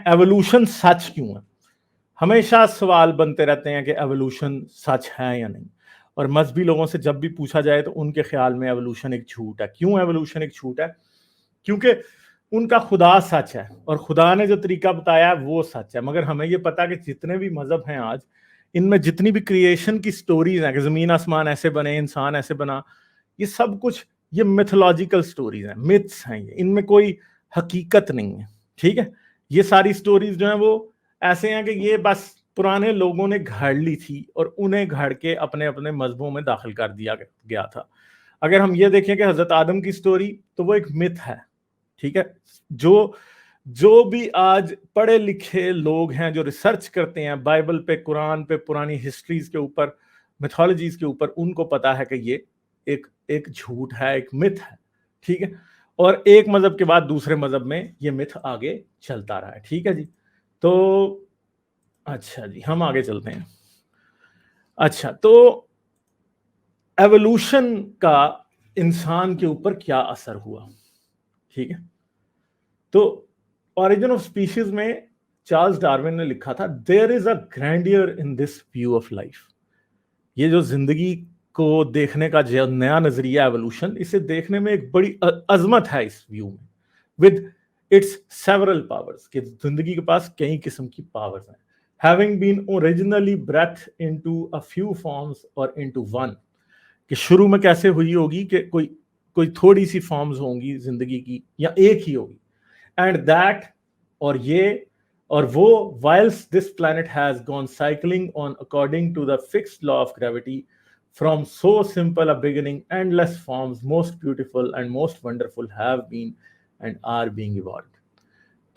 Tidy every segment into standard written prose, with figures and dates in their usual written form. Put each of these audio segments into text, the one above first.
Evolution सच क्यों है? हमेशा सवाल बनते रहते हैं कि एवोल्यूशन सच है या नहीं, और मजहबी लोगों से जब भी पूछा जाए तो उनके ख्याल में एवोल्यूशन एक झूठ है। क्यों एवोल्यूशन एक झूठ है? क्योंकि उनका खुदा सच है और खुदा ने जो तरीका बताया है वो सच है। मगर हमें ये पता है कि जितने भी मजहब हैं आज, इनमें जितनी भी क्रिएशन की स्टोरीज हैं कि जमीन आसमान ऐसे बने, इंसान ऐसे बना, ये सब कुछ ये मिथोलॉजिकल स्टोरीज हैं, मिथ्स हैं, ये इनमें कोई हकीकत नहीं है। ठीक है, ये सारी स्टोरीज जो हैं वो ऐसे हैं कि ये बस पुराने लोगों ने घड़ ली थी और उन्हें घड़ के अपने अपने मजहबों में दाखिल कर दिया गया था। अगर हम ये देखें कि हजरत आदम की स्टोरी, तो वो एक मिथ है। ठीक है, जो जो भी आज पढ़े लिखे लोग हैं जो रिसर्च करते हैं बाइबल पे, कुरान पे, पुरानी हिस्ट्रीज के ऊपर, मिथोलॉजीज के ऊपर, उनको पता है कि ये एक एक झूठ है, एक मिथ है। ठीक है, और एक मजहब के बाद दूसरे मजहब में ये मिथ आगे चलता रहा है। ठीक है जी, तो अच्छा जी, हम आगे चलते हैं। अच्छा, तो एवोल्यूशन का इंसान के ऊपर क्या असर हुआ? ठीक है, तो ऑरिजिन ऑफ स्पीशीज में चार्ल्स डार्विन ने लिखा था, there is a grandeur in this view of life. ये जो जिंदगी को देखने का जो नया नजरिया एवोल्यूशन, इसे देखने में एक बड़ी अजमत है इस व्यू में, विद इट्स सेवरल पावर्स, कि जिंदगी के पास कई किस्म की पावर्स हैं, having been originally breath into a few forms और इनटू वन। कि शुरू में कैसे हुई होगी कि कोई कोई थोड़ी सी फॉर्म्स होंगी जिंदगी की, या एक ही होगी, एंड दैट, और ये और वो, whilst this planet has gone cycling on according to the fixed law of gravity, from so simple a beginning endless forms most beautiful and most wonderful have been and are being evolved।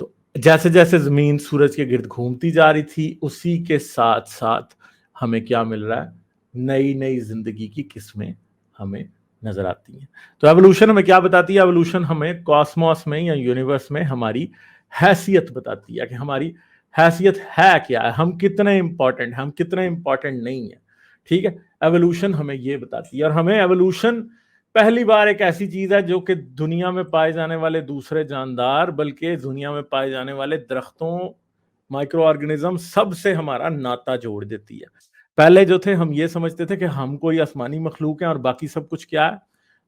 तो जैसे जैसे जमीन सूरज के गिर्द घूमती जा रही थी, उसी के साथ साथ हमें क्या मिल रहा है? नई नई जिंदगी की किस्में हमें नजर आती हैं। तो एवोल्यूशन हमें क्या बताती है? एवोल्यूशन हमें कॉस्मोस में या यूनिवर्स में हमारी हैसियत बताती है कि हमारी हैसियत है क्या है, हम कितने इंपॉर्टेंट हैं, हम कितने इंपॉर्टेंट नहीं है। ठीक है, एवोल्यूशन हमें ये बताती है। और हमें एवोल्यूशन पहली बार एक ऐसी चीज है जो कि दुनिया में पाए जाने वाले दूसरे जानदार, बल्कि दुनिया में पाए जाने वाले दरख्तों, माइक्रो ऑर्गेनिज्म, सबसे हमारा नाता जोड़ देती है। पहले जो थे हम ये समझते थे कि हम कोई आसमानी मखलूक हैं और बाकी सब कुछ क्या है,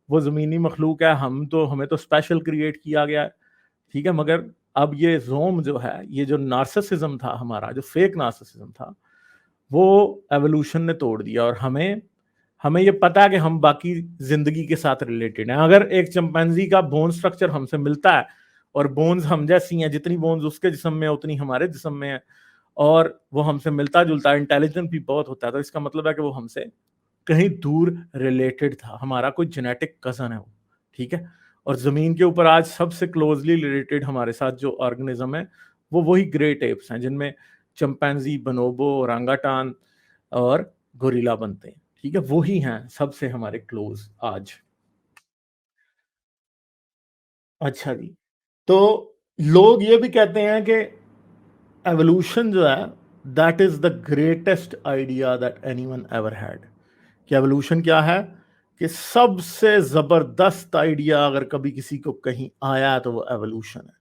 वो जमीनी मखलूक है, हमें तो स्पेशल क्रिएट किया गया है। ठीक है, मगर अब ये रोम जो है, ये जो नार्सिसिज्म था हमारा, जो फेक नार्सिसिज्म था, वो एवोल्यूशन ने तोड़ दिया। और हमें हमें ये पता है कि हम बाकी जिंदगी के साथ रिलेटेड हैं। अगर एक चिंपैंजी का बोन स्ट्रक्चर हमसे मिलता है और बोन्स हम जैसी हैं, जितनी बोन्स उसके जिस्म में उतनी हमारे जिस्म में है, और वो हमसे मिलता जुलता है, इंटेलिजेंट भी बहुत होता है, तो इसका मतलब है कि वो हमसे कहीं दूर रिलेटेड था, हमारा कोई जेनेटिक कजन है वो। ठीक है, और जमीन के ऊपर आज सबसे क्लोजली रिलेटेड हमारे साथ जो ऑर्गेनिज्म है, वो वही ग्रेट एप्स हैं, जिनमें चिंपैंजी, बनोबो, ओरांगाटान और गोरिल्ला बनते हैं। ठीक है, वही हैं सबसे हमारे क्लोज आज। अच्छा जी, तो लोग ये भी कहते हैं कि एवोल्यूशन जो है, that is the greatest idea that anyone ever had. कि एवोल्यूशन क्या है? कि सबसे जबरदस्त आइडिया अगर कभी किसी को कहीं आया है तो वो एवोल्यूशन है।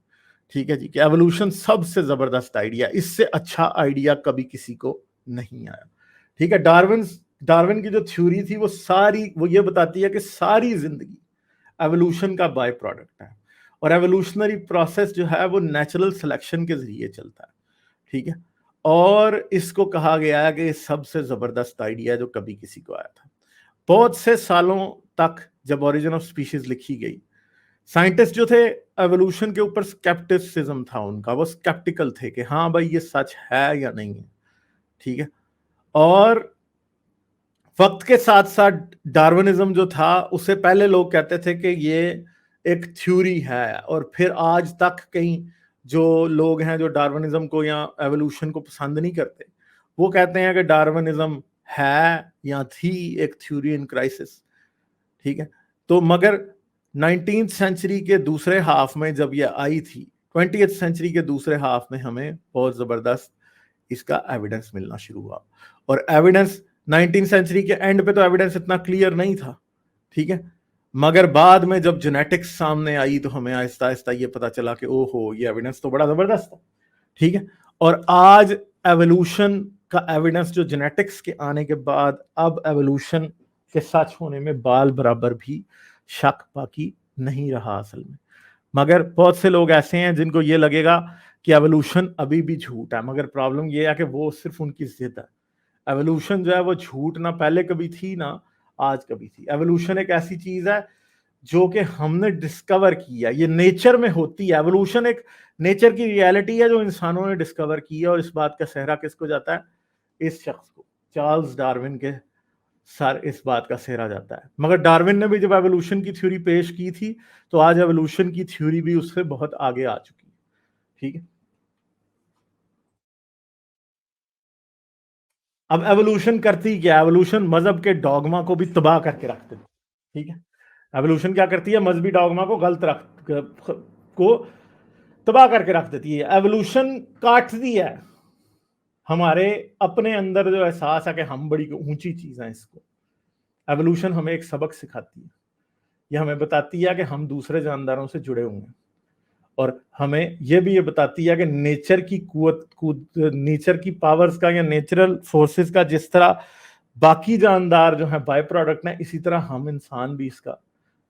ठीक है जी, कि एवोल्यूशन सबसे जबरदस्त आइडिया, इससे अच्छा आइडिया कभी किसी को नहीं आया। ठीक है, डार्विन की जो थ्योरी थी वो ये बताती है कि सारी जिंदगी एवोल्यूशन का बाय प्रोडक्ट है, और एवोल्यूशनरी प्रोसेस जो है वो नेचुरल सिलेक्शन के जरिए चलता है। ठीक है, और इसको कहा गया है कि सबसे जबरदस्त आइडिया जो कभी किसी को आया था। बहुत से सालों तक जब ओरिजिन ऑफ स्पीशीज लिखी गई, साइंटिस्ट जो थे एवोल्यूशन के ऊपर स्केप्टिसिज्म था उनका, वो स्केप्टिकल थे कि हाँ भाई ये सच है या नहीं है। ठीक है, और वक्त के साथ साथ डार्विनिज्म जो था, उससे पहले लोग कहते थे कि ये एक थ्योरी है, और फिर आज तक कई जो लोग हैं जो डार्विनिज्म को या एवोल्यूशन को पसंद नहीं करते, वो कहते हैं कि डार्विनिज्म है या थी एक थ्योरी इन क्राइसिस। ठीक है, तो मगर 19th सेंचुरी के दूसरे हाफ में जब ये आई थी, 20th सेंचुरी के दूसरे हाफ में हमें बहुत जबरदस्त इसका एविडेंस मिलना शुरू हुआ। और एविडेंस 19th सेंचुरी के एंड पे तो एविडेंस इतना क्लियर नहीं था। ठीक है, मगर बाद में जब जेनेटिक्स सामने आई तो हमें आहिस्ता आहिस्ता ये पता चला कि ओहो, ये एविडेंस तो बड़ा जबरदस्त है। ठीक है। और आज एवोल्यूशन का एविडेंस जो जेनेटिक्स के आने के बाद अब एवोल्यूशन के सच होने में बाल बराबर भी शक बाकी नहीं रहा असल में। मगर बहुत से लोग ऐसे हैं जिनको ये लगेगा कि एवोल्यूशन अभी भी झूठ है, मगर प्रॉब्लम ये है कि वो सिर्फ उनकी जिद है। एवोल्यूशन जो है वो झूठ ना पहले कभी थी ना आज कभी थी। एवोल्यूशन एक ऐसी चीज है जो कि हमने डिस्कवर किया, ये नेचर में होती है। एवोल्यूशन एक नेचर की रियलिटी है जो इंसानों ने डिस्कवर की है, और इस बात का सेहरा किसको जाता है? इस शख्स को, चार्ल्स डार्विन के सर इस बात का सेहरा जाता है। मगर डार्विन ने भी जब एवोल्यूशन की थ्योरी पेश की थी तो आज एवोल्यूशन की थ्योरी भी उससे बहुत आगे आ चुकी है। ठीक है। अब एवोल्यूशन करती क्या? एवोल्यूशन मजहब के डॉगमा को भी तबाह करके रख देती। ठीक है। एवोल्यूशन क्या करती है? मजहबी डॉगमा को गलत को तबाह करके रख देती है। एवोल्यूशन काटती है हमारे अपने अंदर जो एहसास है कि हम बड़ी ऊंची चीज है। इसको एवोल्यूशन हमें एक सबक सिखाती है। यह हमें बताती है कि हम दूसरे जानदारों से जुड़े हुए हैं, और हमें यह भी ये बताती है कि नेचर की नेचर की पावर्स का या नेचुरल फोर्सेस का जिस तरह बाकी जानदार जो है बाय प्रोडक्ट है, इसी तरह हम इंसान भी इसका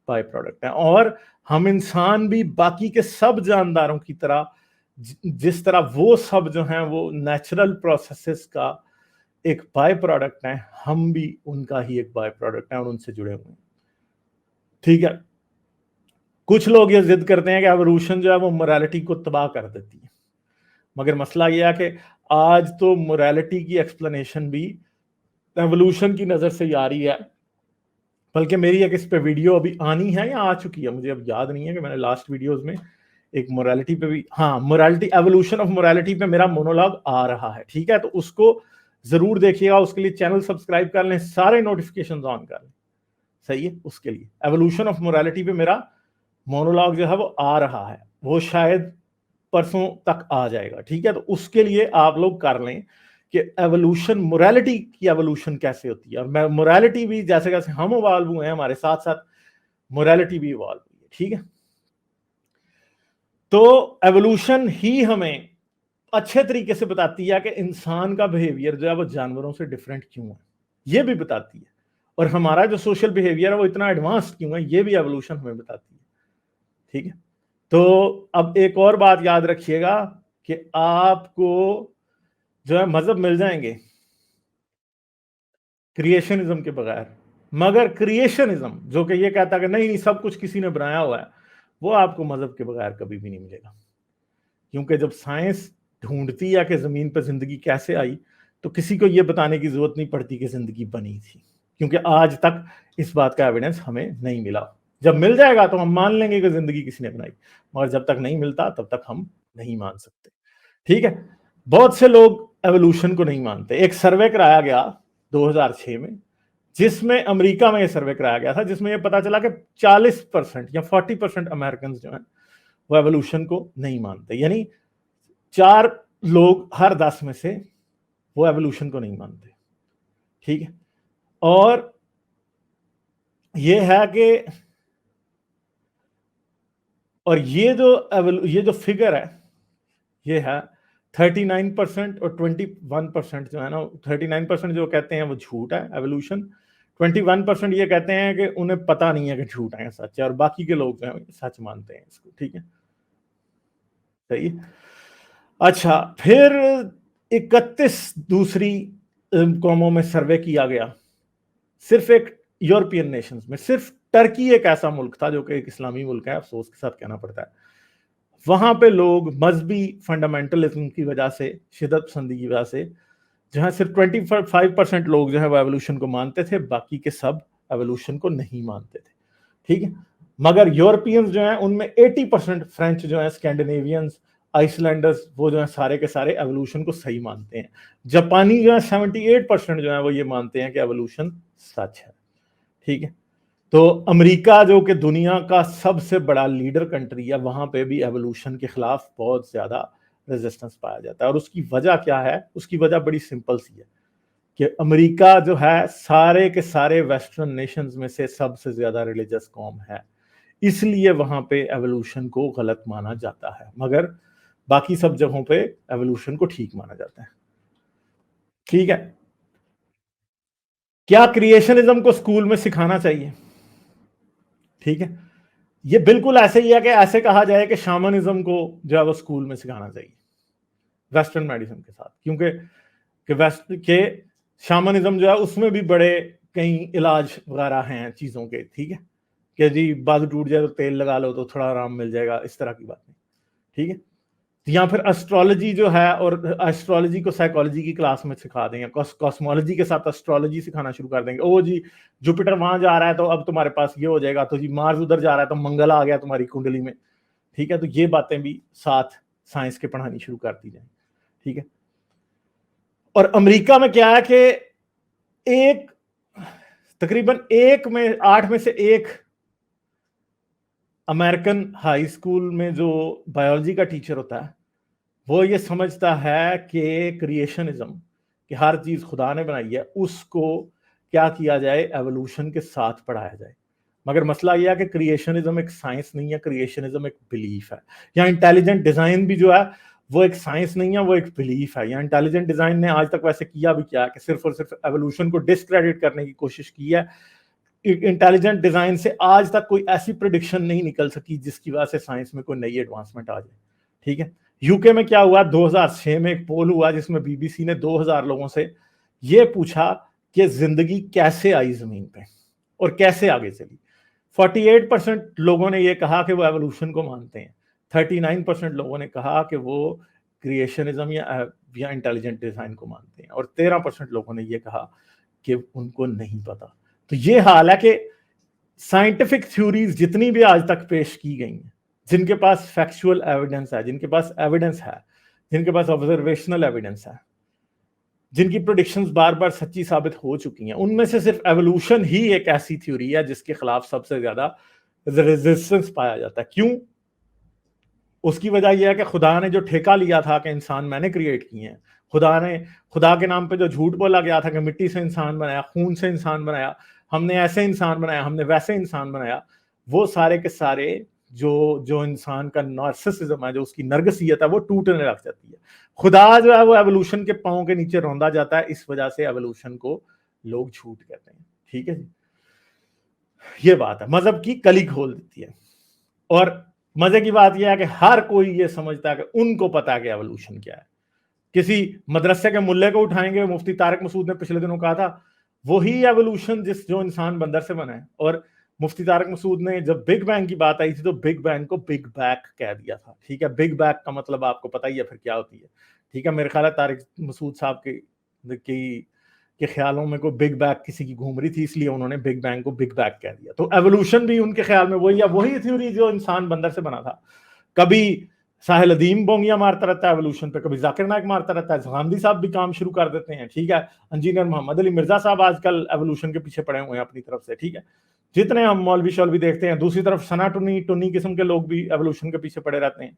बाय प्रोडक्ट है। और हम इंसान भी बाकी के सब जानदारों की तरह, जिस तरह वो सब जो हैं वो नेचुरल प्रोसेसेस का एक बाय प्रोडक्ट है, हम भी उनका ही एक बाय प्रोडक्ट है और उनसे जुड़े हुए हैं। ठीक है। कुछ लोग ये जिद करते हैं कि एवोल्यूशन जो है वो मोरालिटी को तबाह कर देती है, मगर मसला ये है कि आज तो मोरालिटी की एक्सप्लेनेशन भी एवोल्यूशन की नजर से आ रही है। बल्कि मेरी एक इस पे वीडियो अभी आनी है या आ चुकी है, मुझे अब याद नहीं है कि मैंने लास्ट वीडियोस में एक मोरालिटी पे भी, हाँ, मोरालिटी, एवोल्यूशन ऑफ मोरालिटी पे मेरा मोनोलॉग आ रहा है। ठीक है, तो उसको जरूर देखिएगा। उसके लिए चैनल सब्सक्राइब कर लें, सारे नोटिफिकेशन ऑन कर लें। सही है। उसके लिए एवोल्यूशन ऑफ मोरालिटी पे मेरा मोनोलॉग जो है वो आ रहा है, वो शायद परसों तक आ जाएगा। ठीक है, तो उसके लिए आप लोग कर लें कि एवोल्यूशन, मोरालिटी की एवोल्यूशन कैसे होती है, और मोरालिटी भी जैसे जैसे हम इवॉल्व हुए हैं हमारे साथ साथ मोरालिटी भी इवॉल्व हुई है। ठीक है, तो एवोल्यूशन ही हमें अच्छे तरीके से बताती है कि इंसान का बिहेवियर जो है वो जानवरों से डिफरेंट क्यों है, ये भी बताती है। और हमारा जो सोशल बिहेवियर है वो इतना एडवांस क्यों है, ये भी एवोल्यूशन हमें बताती है। ठीक है, तो अब एक और बात याद रखिएगा कि आपको जो है मजहब मिल जाएंगे क्रिएशनिज्म के बगैर, मगर क्रिएशनिज्म जो कि ये कहता है कि नहीं सब कुछ किसी ने बनाया हुआ है, वो आपको मजहब के बगैर कभी भी नहीं मिलेगा। क्योंकि जब साइंस ढूंढती है कि जमीन पर जिंदगी कैसे आई, तो किसी को यह बताने की जरूरत नहीं पड़ती कि जिंदगी बनी थी, क्योंकि आज तक इस बात का एविडेंस हमें नहीं मिला। जब मिल जाएगा तो हम मान लेंगे कि जिंदगी किसी ने बनाई, मगर जब तक नहीं मिलता तब तक हम नहीं मान सकते। ठीक है, बहुत से लोग एवोल्यूशन को नहीं मानते। एक सर्वे कराया गया 2006 में, जिसमें अमेरिका में यह सर्वे कराया गया था, जिसमें यह पता चला कि 40% या 40% अमेरिकन जो हैं वो एवोल्यूशन को नहीं मानते। यानी 4 लोग हर 10 में से वो एवोल्यूशन को नहीं मानते। ठीक है, और ये है कि और ये जो फिगर है ये है 39% और 21% जो है ना, 39% जो कहते हैं वो झूठ है एवोल्यूशन, 21% ये कहते हैं कि उन्हें पता नहीं है कि झूठ है सच है, और बाकी के लोग जो है सच मानते हैं इसको। ठीक है, सही। अच्छा, फिर 31 दूसरी कौमों में सर्वे किया गया, सिर्फ एक यूरोपियन नेशंस में, सिर्फ टर्की एक ऐसा मुल्क था जो कि एक इस्लामी मुल्क है, अफसोस के साथ कहना पड़ता है। वहां पे लोग मजहबी फंडामेंटलिज्म की वजह से, शिदत पसंदी की वजह से जो है सिर्फ 25% लोग जो है वो एवोल्यूशन को मानते थे, बाकी के सब एवोल्यूशन को नहीं मानते थे। ठीक है, मगर यूरोपियंस जो हैं उनमें 80%, फ्रेंच जो है, स्कैंडिनेवियंस, आइसलैंडर्स, वो जो है सारे के सारे एवोल्यूशन को सही मानते हैं। जापानी जो है 78% जो है वो ये मानते हैं कि एवोल्यूशन सच है। ठीक है, तो अमेरिका जो कि दुनिया का सबसे बड़ा लीडर कंट्री है, वहां पे भी एवोल्यूशन के खिलाफ बहुत ज्यादा रेजिस्टेंस पाया जाता है। और उसकी वजह क्या है? उसकी वजह बड़ी सिंपल सी है कि अमेरिका जो है सारे के सारे वेस्टर्न नेशंस में से सबसे ज्यादा रिलीजियस कौम है, इसलिए वहां पे एवोल्यूशन को गलत माना जाता है। मगर बाकी सब जगहों पे एवोल्यूशन को ठीक माना जाता है। ठीक है, क्या क्रिएशनिज्म को स्कूल में सिखाना चाहिए? ठीक है, ये बिल्कुल ऐसे ही है कि ऐसे कहा जाए कि शामनिज्म को जो है वो स्कूल में सिखाना चाहिए वेस्टर्न मेडिसिन के साथ, क्योंकि कि वेस्ट के शामनिज्म जो है उसमें भी बड़े कई इलाज वगैरह हैं चीज़ों के। ठीक है, कि जी बाजू टूट जाए तो तेल लगा लो तो थोड़ा आराम मिल जाएगा, इस तरह की बात नहीं। ठीक है, या फिर एस्ट्रोलॉजी जो है, और एस्ट्रोलॉजी को साइकोलॉजी की क्लास में सिखा देंगे, कॉस्मोलॉजी के साथ एस्ट्रोलॉजी सिखाना शुरू कर देंगे। ओ जी जुपिटर वहां जा रहा है तो अब तुम्हारे पास ये हो जाएगा, तो जी मार्स उधर जा रहा है तो मंगल आ गया तुम्हारी कुंडली में। ठीक है, तो ये बातें भी साथ साइंस के पढ़ानी शुरू कर दी जाए। ठीक है, और अमेरिका में क्या है कि एक तकरीबन 8 में से 1 अमेरिकन हाई स्कूल में जो बायोलॉजी का टीचर होता है वो ये समझता है कि क्रिएशनिज्म, कि हर चीज खुदा ने बनाई है, उसको क्या किया जाए, एवोल्यूशन के साथ पढ़ाया जाए। मगर मसला यह है कि क्रिएशनिज्म एक साइंस नहीं है, क्रिएशनिज्म एक बिलीफ है। या इंटेलिजेंट डिजाइन भी जो है वो एक साइंस नहीं है, वो एक बिलीफ है। या इंटेलिजेंट डिजाइन ने आज तक वैसे किया भी क्या है कि सिर्फ और सिर्फ एवोल्यूशन को डिस्क्रेडिट करने की कोशिश की है। इंटेलिजेंट डिजाइन से आज तक कोई ऐसी प्रिडिक्शन नहीं निकल सकी जिसकी वजह से साइंस में कोई नई एडवांसमेंट आ जाए। ठीक है, यूके में क्या हुआ, 2006 में एक पोल हुआ जिसमें बीबीसी ने 2000 लोगों से ये पूछा कि जिंदगी कैसे आई जमीन पे और कैसे आगे चली। 48% लोगों ने ये कहा कि वो एवोल्यूशन को मानते हैं, 39% लोगों ने कहा कि वो क्रिएशनिज्म या इंटेलिजेंट डिजाइन को मानते हैं, और 13% लोगों ने ये कहा कि उनको नहीं पता। तो ये हाल है कि साइंटिफिक थ्योरीज जितनी भी आज तक पेश की गई हैं, जिनके पास फैक्चुअल एविडेंस है, जिनके पास एविडेंस है, जिनके पास ऑब्जर्वेशनल एविडेंस है, जिनकी प्रोडिक्शंस बार बार सच्ची साबित हो चुकी हैं, उनमें से सिर्फ एवोल्यूशन ही एक ऐसी थ्योरी है जिसके खिलाफ सबसे ज्यादा रेजिस्टेंस पाया जाता है। क्यों? उसकी वजह यह है कि खुदा ने जो ठेका लिया था कि इंसान मैंने क्रिएट किए हैं, खुदा के नाम पे जो झूठ बोला गया था कि मिट्टी से इंसान बनाया, खून से इंसान बनाया, हमने ऐसे इंसान बनाया, हमने वैसे इंसान बनाया, वो सारे के सारे जो जो इंसान का नार्सिसिज्म है, जो उसकी नरगसियत है, वो टूटने लग जाती है। खुदा जो है वो एवोल्यूशन के पांव के नीचे रौंदा जाता है, इस वजह से एवोल्यूशन को लोग झूठ कहते हैं। ठीक है जी, ये बात है, मजहब की कली खोल देती है। और मजे की बात यह है कि हर कोई ये समझता है कि उनको पता है कि एवोल्यूशन क्या है। किसी मदरसे के मुल्ले को उठाएंगे, मुफ्ती तारिक मसूद ने पिछले दिनों कहा था वही एवोल्यूशन जो इंसान बंदर से बना है। और मुफ्ती तारिक मसूद ने जब बिग बैंग की बात आई थी तो बिग बैंग को बिग बैक कह दिया था। ठीक है, बिग बैक का मतलब आपको पता ही है फिर क्या होती है। ठीक है, मेरे ख्याल है तारिक मसूद साहब के ख्यालों में कोई बिग बैग किसी की घूम रही थी, इसलिए उन्होंने बिग बैंग को बिग बैग कह दिया। तो एवोल्यूशन भी उनके ख्याल में वही थ्योरी जो इंसान बंदर से बना था। कभी साहिल अदीम बोंगिया मारता रहता है एवोल्यूशन पे, कभी जाकिर नायक मारता रहता है, गांधी साहब भी काम शुरू कर देते हैं। ठीक है, इंजीनियर मोहम्मद अली मिर्जा साहब आजकल एवोल्यूशन के पीछे पड़े हुए हैं अपनी तरफ से। ठीक है, जितने हम मौलवी शौलवी देखते हैं, दूसरी तरफ सना टुन्नी किस्म के लोग भी एवोल्यूशन के पीछे पड़े रहते हैं,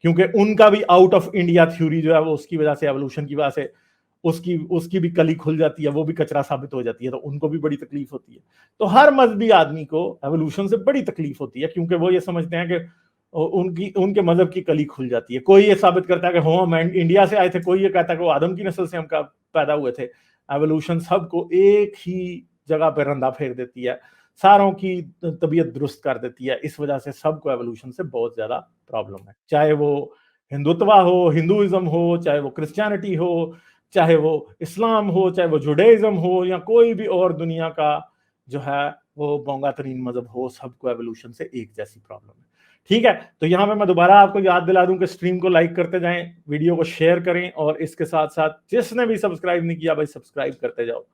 क्योंकि उनका भी आउट ऑफ इंडिया थ्योरी जो है वो उसकी वजह से, एवोल्यूशन की वजह से उसकी उसकी भी कली खुल जाती है, वो भी कचरा साबित हो जाती है, तो उनको भी बड़ी तकलीफ होती है। तो हर मजहबी आदमी को एवोल्यूशन से बड़ी तकलीफ होती है, क्योंकि वो ये समझते हैं कि उनके मजहब की कली खुल जाती है। कोई ये साबित करता है कि हम इंडिया से आए थे, कोई ये कहता है कि वो आदम की नस्ल से हम पैदा हुए थे। एवोल्यूशन सबको एक ही जगह पर रंधा फेर देती है, सारों की तबीयत दुरुस्त कर देती है। इस वजह से सबको एवोल्यूशन से बहुत ज्यादा प्रॉब्लम है, चाहे वो हिंदुत्व हो, हिंदुइज्म हो, चाहे वो क्रिश्चियनिटी हो, चाहे वो इस्लाम हो, चाहे वो जुडाइज्म हो, या कोई भी और दुनिया का जो है वो बोंगा तरीन मजहब हो, सबको एवोल्यूशन से एक जैसी प्रॉब्लम है। ठीक है, तो यहाँ पे मैं दोबारा आपको याद दिला दूं कि स्ट्रीम को लाइक करते जाएं, वीडियो को शेयर करें, और इसके साथ साथ जिसने भी सब्सक्राइब नहीं किया भाई सब्सक्राइब करते जाओ।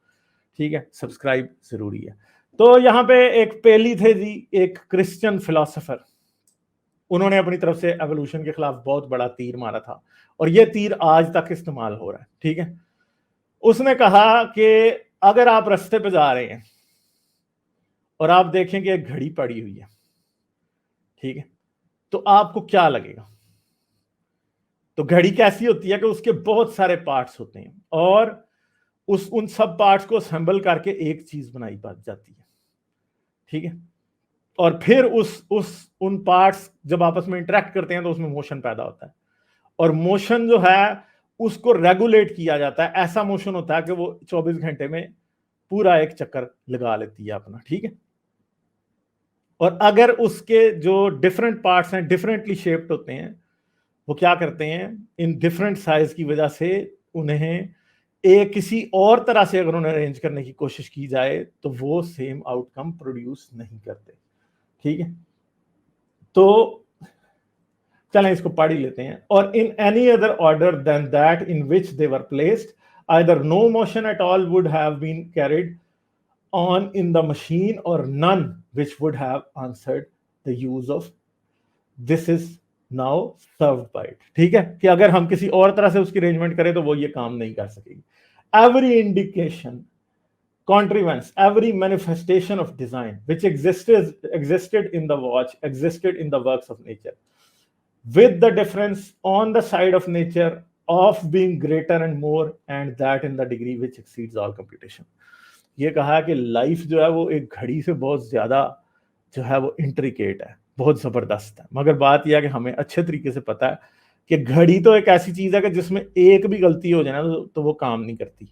ठीक है, सब्सक्राइब जरूरी है। तो यहाँ पे एक पेली थे जी, एक क्रिश्चियन फिलोसोफर, उन्होंने अपनी तरफ से एवोल्यूशन के खिलाफ बहुत बड़ा तीर मारा था, और ये तीर आज तक इस्तेमाल हो रहा है। ठीक है, उसने कहा कि अगर आप रास्ते पे जा रहे हैं और आप देखें कि एक घड़ी पड़ी हुई है, ठीक है, तो आपको क्या लगेगा? तो घड़ी कैसी होती है कि उसके बहुत सारे पार्ट्स होते हैं, और उन सब पार्ट्स को असेंबल करके एक चीज बनाई जाती है। ठीक है, और फिर उन पार्ट्स जब आपस में इंटरेक्ट करते हैं तो उसमें मोशन पैदा होता है, और मोशन जो है उसको रेगुलेट किया जाता है। ऐसा मोशन होता है कि वो 24 घंटे में पूरा एक चक्कर लगा लेती है अपना, ठीक है। और अगर उसके जो डिफरेंट पार्ट्स हैं डिफरेंटली शेप्ड होते हैं, वो क्या करते हैं, इन डिफरेंट साइज की वजह से उन्हें एक किसी और तरह से अगर उन्हें अरेंज करने की कोशिश की जाए तो वो सेम आउटकम प्रोड्यूस नहीं करते, ठीक है। तो चलें इसको पढ़ ही लेते हैं। और in any other order than that in which they were placed either no motion at all would have been carried on in the machine or none which would have answered the use of this is now served by it, ठीक है। कि अगर हम किसी और तरह से उसकी अरेंजमेंट करें तो वो ये काम नहीं कर सकेगी। every indication, contrivance, every manifestation of design which existed in the watch existed in the works of nature, with the difference on the side of nature of being greater and more and that in the degree which exceeds all computation। ये कहा कि life जो है वो एक घड़ी से बहुत ज्यादा जो है वो इंट्रिकेट है, बहुत जबरदस्त है। मगर बात यह है कि हमें अच्छे तरीके से पता है कि घड़ी तो एक ऐसी चीज है कि जिसमें एक भी गलती हो जाए ना तो वो काम नहीं करती।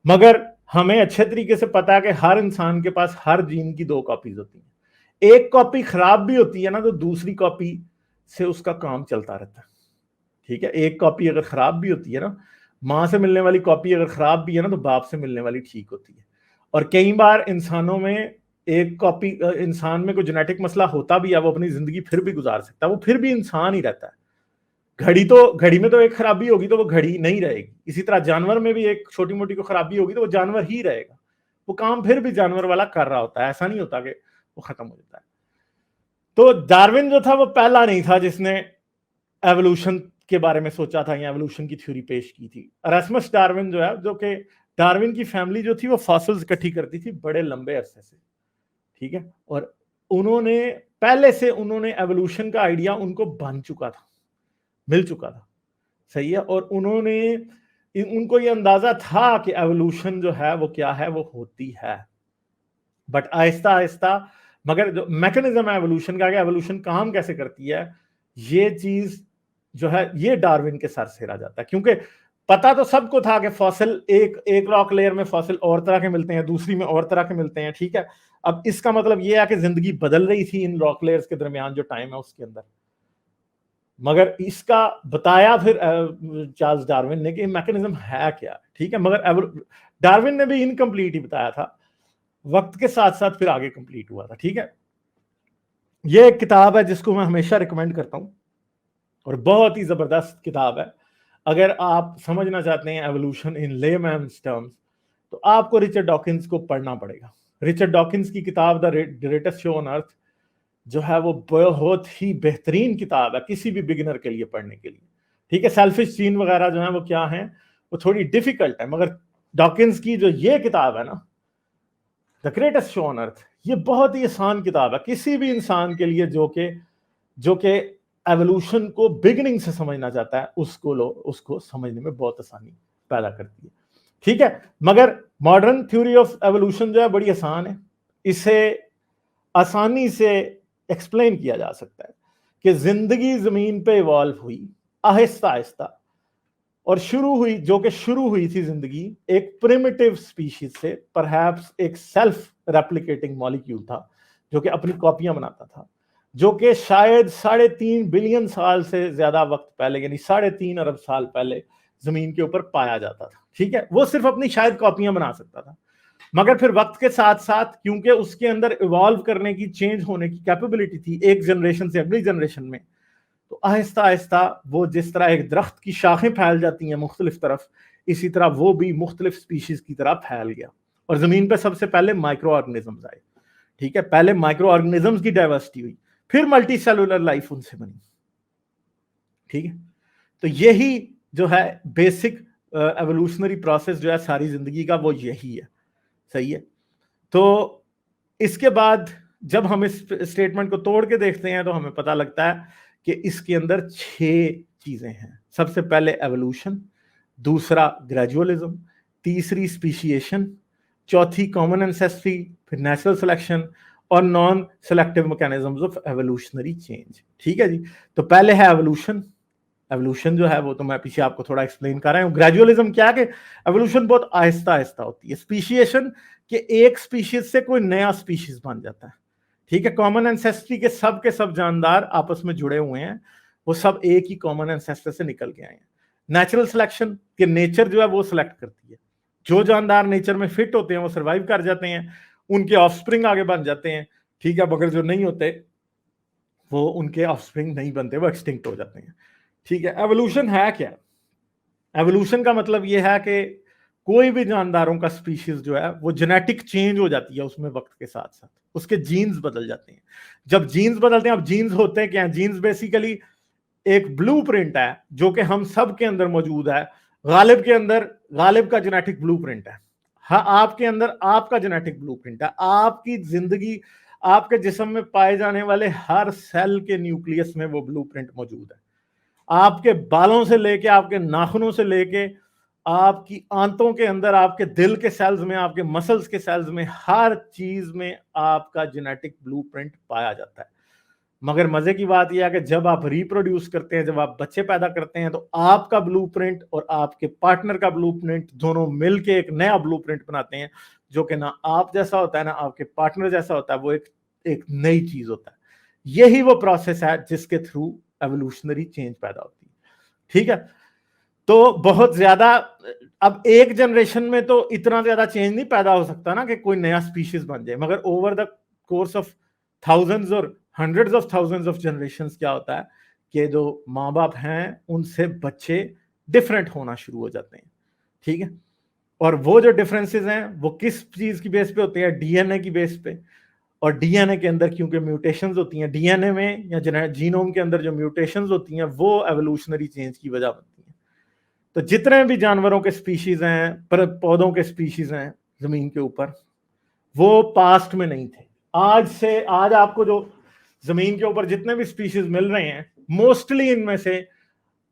मगर हमें अच्छे तरीके से पता है कि हर इंसान के पास हर जीन की 2 कॉपीज होती हैं। एक कॉपी खराब भी होती है ना तो दूसरी कॉपी से उसका काम चलता रहता है, ठीक है। एक कॉपी अगर खराब भी होती है ना, माँ से मिलने वाली कॉपी अगर खराब भी है ना तो बाप से मिलने वाली ठीक होती है। और कई बार इंसानों में एक कॉपी, इंसान में कोई जेनेटिक मसला होता भी है, वो अपनी जिंदगी फिर भी गुजार सकता है, वो फिर भी इंसान ही रहता है। घड़ी में तो एक खराबी होगी तो वो घड़ी नहीं रहेगी। इसी तरह जानवर में भी एक छोटी मोटी को खराबी होगी तो वो जानवर ही रहेगा, वो काम फिर भी जानवर वाला कर रहा होता है, ऐसा नहीं होता कि वो खत्म हो जाता है। तो डार्विन जो था वो पहला नहीं था जिसने एवोल्यूशन के बारे में सोचा था या एवोल्यूशन की थ्योरी पेश की थी। एरास्मस डार्विन जो है, जो कि डार्विन की फैमिली जो थी वो फॉसिल्स इकट्ठी करती थी बड़े लंबे अरसे से, ठीक है। और उन्होंने पहले से उन्होंने एवोल्यूशन का आइडिया उनको बन चुका था, मिल चुका था, सही है। और उनको ये अंदाजा था कि एवोल्यूशन जो है वो क्या है, वो होती है। बट आहिस्ता आहिस्ता, मगर जो मैकेनिज्म है एवोल्यूशन का, एवोल्यूशन काम कैसे करती है, ये चीज जो है ये डार्विन के सर से रह जाता है। क्योंकि पता तो सबको था कि फॉसिल एक रॉक लेयर में फॉसिल और तरह के मिलते हैं, दूसरी में और तरह के मिलते हैं, ठीक है। अब इसका मतलब ये है कि जिंदगी बदल रही थी इन रॉक लेयर्स के दरमियान जो टाइम है उसके अंदर। मगर इसका बताया फिर चार्ल्स डार्विन ने कि मैकेनिज्म है क्या, ठीक है। मगर डार्विन ने भी इनकम्प्लीट ही बताया था, वक्त के साथ साथ फिर आगे कंप्लीट हुआ था, ठीक है। ये एक किताब है जिसको मैं हमेशा रिकमेंड करता हूं और बहुत ही जबरदस्त किताब है। अगर आप समझना चाहते हैं एवोल्यूशन इन लेमैन्स टर्म्स तो आपको रिचर्ड डॉकिंस को पढ़ना पड़ेगा। रिचर्ड डॉकिंस की किताब the greatest show on earth जो है वो बहुत ही बेहतरीन किताब है किसी भी बिगिनर के लिए पढ़ने के लिए, ठीक है। सेल्फिश जीन वगैरह जो है वो क्या है, वो थोड़ी डिफिकल्ट है, मगर डॉकिंस की जो ये किताब है ना, the greatest show on earth, ये बहुत ही आसान किताब है किसी भी इंसान के लिए जो कि एवोल्यूशन को बिगिनिंग से समझना चाहता है, उसको समझने में बहुत आसानी पैदा करती है, ठीक है। मगर मॉडर्न थ्योरी ऑफ एवोल्यूशन जो है बड़ी आसान है, इसे आसानी से एक्सप्लेन किया जा सकता है कि जिंदगी जमीन पे इवॉल्व हुई आहिस्ता आहिस्ता और शुरू हुई थी जिंदगी एक प्रिमिटिव स्पीशीज से, परहैप्स एक सेल्फ रेप्लिकेटिंग मॉलिक्यूल था जो कि अपनी कॉपियां बनाता था, जो कि शायद 3.5 बिलियन साल से ज्यादा वक्त पहले यानी 3.5 अरब साल पहले जमीन के ऊपर पाया जाता था, ठीक है। वो सिर्फ अपनी शायद कॉपियां बना सकता था, मगर फिर वक्त के साथ साथ क्योंकि उसके अंदर इवॉल्व करने की, चेंज होने की कैपेबिलिटी थी एक जनरेशन से अगली जनरेशन में, तो आहिस्ता आहिस्ता वो जिस तरह एक दरख्त की शाखें फैल जाती हैं मुख्तलिफ तरफ, इसी तरह वो भी मुख्तलिफ स्पीशीज की तरह फैल गया। और जमीन पर सबसे पहले माइक्रो ऑर्गेनिजम्स आए, ठीक है। पहले माइक्रो ऑर्गेनिजम्स की डाइवर्सिटी हुई, फिर मल्टी सेलुलर लाइफ उनसे बनी, ठीक है। तो यही जो है बेसिक एवोल्यूशनरी प्रोसेस जो है सारी जिंदगी का, वो यही है, सही है। तो इसके बाद जब हम इस स्टेटमेंट को तोड़ के देखते हैं तो हमें पता लगता है कि इसके अंदर 6 चीजें हैं। सबसे पहले एवोल्यूशन, दूसरा ग्रेजुअलिज्म, तीसरी स्पीशिएशन, चौथी कॉमन एंसेस्ट्री, फिर नेचुरल सिलेक्शन और non selective mechanisms of evolutionary change, ठीक है जी। तो पहले है एवोल्यूशन, एवोल्यूशन जो है वो तो मैं पीछे आपको थोड़ा एक्सप्लेन कर रहा हूँ। ग्रेजुअलिज्म क्या है कि एवोल्यूशन बहुत आहिस्ता आहिस्ता होती है। स्पीशिएशन के एक स्पीशीज से कोई नया स्पीशीज बन जाता है, ठीक है। कॉमन एंसेस्ट्री के सब जानदार आपस में जुड़े हुए हैं, वो सब एक ही कॉमन एंसेस्टर से निकल के आए हैं। नेचुरल सिलेक्शन के नेचर जो है वो सिलेक्ट करती है, जो जानदार नेचर में फिट होते हैं वो सर्वाइव कर जाते हैं, उनके ऑफस्प्रिंग आगे बन जाते हैं, ठीक है। मगर जो नहीं होते वो उनके ऑफस्प्रिंग नहीं बनते, वो एक्सटिंक्ट हो जाते हैं, ठीक है। एवोल्यूशन है क्या? एवोल्यूशन का मतलब ये है कि कोई भी जानदारों का स्पीशीज जो है वो जेनेटिक चेंज हो जाती है उसमें वक्त के साथ साथ, उसके जीन्स बदल जाते हैं। जब जीन्स बदलते हैं, अब जीन्स होते हैं क्या? जीन्स बेसिकली एक ब्लूप्रिंट है जो कि हम सब के अंदर मौजूद है। गालिब के अंदर गालिब का जेनेटिक ब्लूप्रिंट है, हाँ आपके अंदर आपका जेनेटिक ब्लूप्रिंट है। आपकी जिंदगी, आपके जिस्म में पाए जाने वाले हर सेल के न्यूक्लियस में वो ब्लूप्रिंट मौजूद है। आपके बालों से लेके, आपके नाखूनों से लेके, आपकी आंतों के अंदर, आपके दिल के सेल्स में, आपके मसल्स के सेल्स में, हर चीज में आपका जेनेटिक ब्लूप्रिंट पाया जाता है। मगर मजे की बात यह है कि जब आप रिप्रोड्यूस करते हैं, जब आप बच्चे पैदा करते हैं, तो आपका ब्लूप्रिंट और आपके पार्टनर का ब्लूप्रिंट दोनों मिलके एक नया ब्लूप्रिंट बनाते हैं, जो कि ना आप जैसा होता है ना आपके पार्टनर जैसा होता है, वो एक नई चीज होता है। यही वो प्रोसेस है जिसके थ्रू एवोल्यूशनरी चेंज पैदा होती है, ठीक है। तो बहुत ज्यादा, अब एक जनरेशन में तो इतना ज्यादा चेंज नहीं पैदा हो सकता ना कि कोई नया स्पीशीज बन जाए, मगर over the course of thousands और hundreds of thousands of generations क्या होता है कि जो माँ बाप हैं उनसे बच्चे डिफरेंट होना शुरू हो जाते हैं, ठीक है। और वो जो डिफरेंसेस हैं वो किस चीज की बेस पे होते हैं? डीएनए की बेस पे। और डीएनए के अंदर क्योंकि म्यूटेशंस होती हैं, डीएनए में या जीनोम के अंदर जो म्यूटेशंस होती हैं वो एवोल्यूशनरी चेंज की वजह बनती हैं। तो जितने भी जानवरों के स्पीशीज हैं, पौधों के स्पीशीज हैं जमीन के ऊपर, वो पास्ट में नहीं थे। आज आपको जो जमीन के ऊपर जितने भी स्पीशीज मिल रहे हैं, मोस्टली इनमें से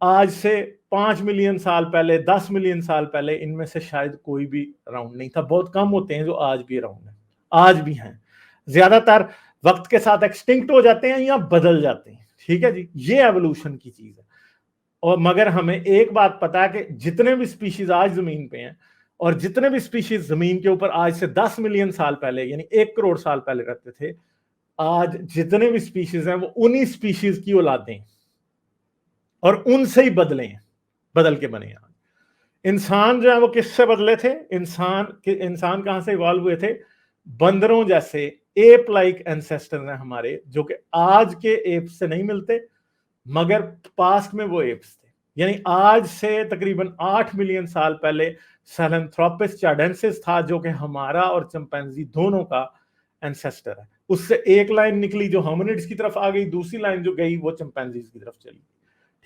आज से 5 मिलियन साल पहले, 10 मिलियन साल पहले इनमें से शायद कोई भी अराउंड नहीं था। बहुत कम होते हैं जो आज भी अराउंड है, आज भी हैं। ज्यादातर वक्त के साथ एक्सटिंक्ट हो जाते हैं या बदल जाते हैं, ठीक है जी। ये एवोल्यूशन की चीज है। और मगर हमें एक बात पता है कि जितने भी स्पीशीज आज जमीन पे हैं और जितने भी स्पीशीज जमीन के ऊपर आज से 10 मिलियन साल पहले यानी 1 करोड़ साल पहले रहते थे, आज जितने भी स्पीशीज हैं वो उन्हीं स्पीशीज की औलादें और उनसे ही बदल के बने। इंसान जो है वो किससे बदले थे? इंसान कहां से इवॉल्व हुए थे? बंदरों जैसे एप लाइक एंसेस्टर्स हैं हमारे, जो कि आज के एप से नहीं मिलते मगर पास्ट में वो एप्स थे। यानी आज से तकरीबन 8 मिलियन साल पहले सैहेलैंथ्रोपस चाडेंसिस था, जो कि हमारा और चिंपैंजी दोनों का एंसेस्टर है। उससे एक लाइन निकली जो होमिनिड्स की तरफ आ गई, दूसरी लाइन जो गई वो चिंपैंजीज की तरफ चली,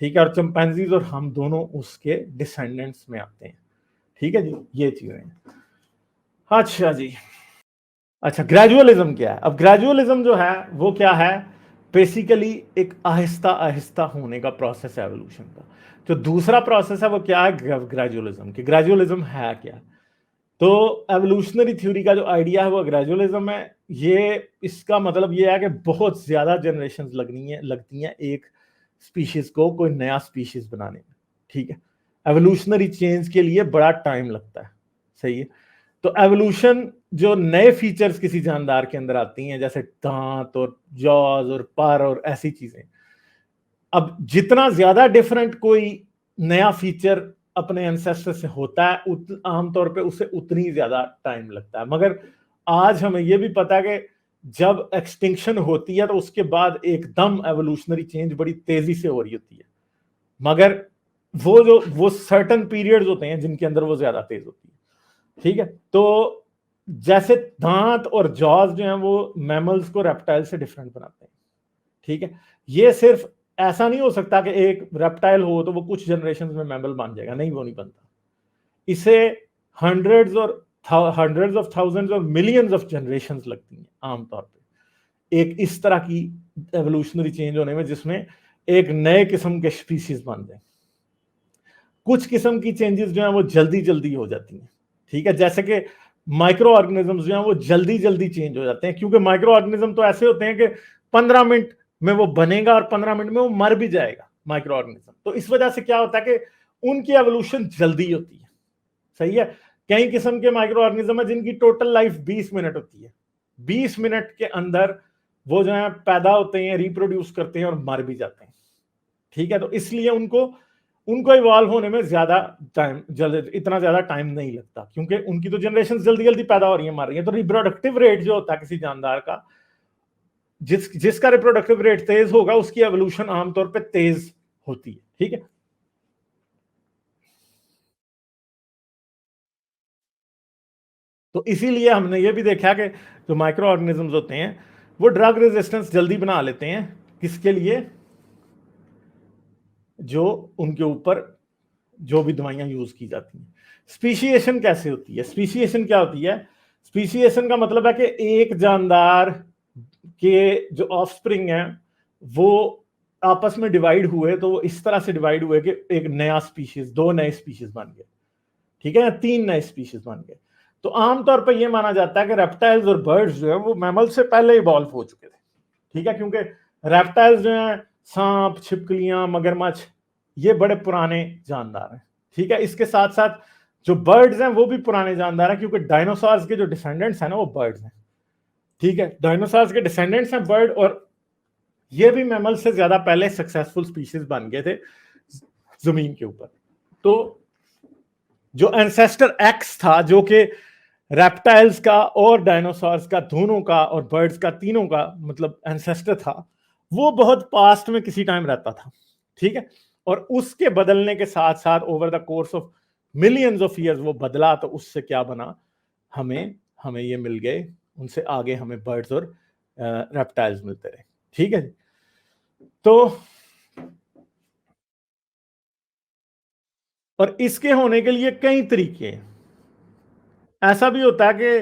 ठीक है। और चिंपैंजीज और हम दोनों उसके डिसेंडेंट्स में आते हैं, ठीक है जी। ये चीजें, अच्छा जी। अच्छा, ग्रेजुअलिज्म क्या है? अब ग्रेजुअलिज्म जो है वो क्या है? बेसिकली एक आहिस्ता आहिस्ता होने का प्रोसेस है एवोल्यूशन का। जो दूसरा प्रोसेस है वो क्या है? ग्रेजुअलिज्म की। ग्रेजुअलिज्म है क्या? तो एवोल्यूशनरी थ्योरी का जो आइडिया है वो ग्रेजुअलिज्म है। ये इसका मतलब ये है कि बहुत ज्यादा जनरेशंस लगती हैं एक स्पीशीज को कोई नया स्पीशीज बनाने में, ठीक है। एवोल्यूशनरी चेंज के लिए बड़ा टाइम लगता है, सही है। तो एवोल्यूशन जो नए फीचर्स किसी जानदार के अंदर आती हैं, जैसे दांत और जॉज और पर और ऐसी चीजें, अब जितना ज्यादा डिफरेंट कोई नया फीचर अपने एंसेस्टर से होता है आमतौर पे उसे उतनी ज्यादा टाइम लगता है। मगर आज हमें यह भी पता है कि जब एक्सटिंक्शन होती है तो उसके बाद एकदम एवोल्यूशनरी चेंज बड़ी तेजी से हो रही होती है, मगर वो सर्टन पीरियड्स होते हैं जिनके अंदर वो ज्यादा तेज होती है, ठीक है। तो जैसे दांत और जॉज जो हैं वो मैमल्स को रेप्टाइल से डिफरेंट बनाते हैं, ठीक है। ये सिर्फ ऐसा नहीं हो सकता कि एक रेप्टाइल हो तो वो कुछ जनरेशन में मैमल बन जाएगा, नहीं, वो नहीं बनता। इसे हंड्रेड्स ऑफ थाउजेंड्स और मिलियंस ऑफ जनरेशंस लगती हैं आमतौर पे एक इस तरह की एवोल्यूशनरी चेंज होने में, जिसमें एक नए किस्म के स्पीशीज बन जाए। कुछ किस्म की चेंजेस जो है वो जल्दी जल्दी हो जाती हैं, ठीक है। जैसे कि माइक्रो ऑर्गेनिज्म जो है वो जल्दी जल्दी चेंज हो जाते हैं, क्योंकि माइक्रो ऑर्गेनिज्म तो ऐसे होते हैं कि 15 मिनट में वो बनेगा और 15 मिनट में वो मर भी जाएगा, माइक्रो ऑर्गेनिज्म। तो इस वजह से क्या होता है कि उनकी एवोल्यूशन जल्दी होती है, सही है। कई किस्म के माइक्रो ऑर्गेनिज्म है जिनकी टोटल लाइफ 20 मिनट होती है, 20 मिनट के अंदर वो जो है पैदा होते हैं, रिप्रोड्यूस करते हैं और मर भी जाते हैं, ठीक है। तो इसलिए उनको इवॉल्व होने में ज्यादा टाइम, इतना ज्यादा टाइम नहीं लगता, क्योंकि उनकी तो जनरेशन जल्दी जल्दी पैदा हो रही है, मर रही है। तो रिप्रोडक्टिव रेट जो होता है किसी जानदार का, जिसका रिप्रोडक्टिव रेट तेज होगा उसकी एवोल्यूशन आमतौर पे तेज होती है, ठीक है। तो इसीलिए हमने ये भी देखा कि जो माइक्रो ऑर्गेनिजम्स होते हैं वो ड्रग रेजिस्टेंस जल्दी बना लेते हैं, किसके लिए, जो उनके ऊपर जो भी दवाइयां यूज की जाती हैं। स्पीशिएशन कैसे होती है? स्पीशिएशन क्या होती है? स्पीशिएशन का मतलब है कि एक जानदार के जो ऑफस्प्रिंग है वो आपस में डिवाइड हुए, तो वो इस तरह से डिवाइड हुए कि एक नया स्पीशीज, 2 नए स्पीशीज बन गए, ठीक है, 3 नए स्पीशीज बन गए। तो आमतौर पर यह माना जाता है कि रेप्टाइल्स और बर्ड्स जो है वो मैमल से पहले इवॉल्व हो चुके थे, ठीक है, क्योंकि रेप्टाइल्स जो है सांप, छिपकलियां, मगरमच्छ, ये बड़े पुराने जानदार हैं, ठीक है। इसके साथ साथ जो बर्ड्स हैं वो भी पुराने जानदार हैं, क्योंकि डायनासोर्स के जो डिसेंडेंट्स हैं ना वो बर्ड्स हैं, ठीक है। डायनासोर्स के डिसेंडेंट्स हैं बर्ड, और ये भी मैमल से ज्यादा पहले सक्सेसफुल स्पीशीज बन गए थे जमीन के ऊपर। तो जो एंसेस्टर एक्स था, जो कि रेप्टाइल्स का और डायनासोर्स का दोनों का और बर्ड्स का तीनों का मतलब एंसेस्टर था, वो बहुत पास्ट में किसी टाइम रहता था, ठीक है। और उसके बदलने के साथ साथ over the course of millions of years वो बदला, तो उससे क्या बना, हमें हमें ये मिल गए, उनसे आगे हमें बर्ड्स और रेप्टाइल्स मिलते रहे, ठीक है। तो और इसके होने के लिए कई तरीके हैं। ऐसा भी होता है कि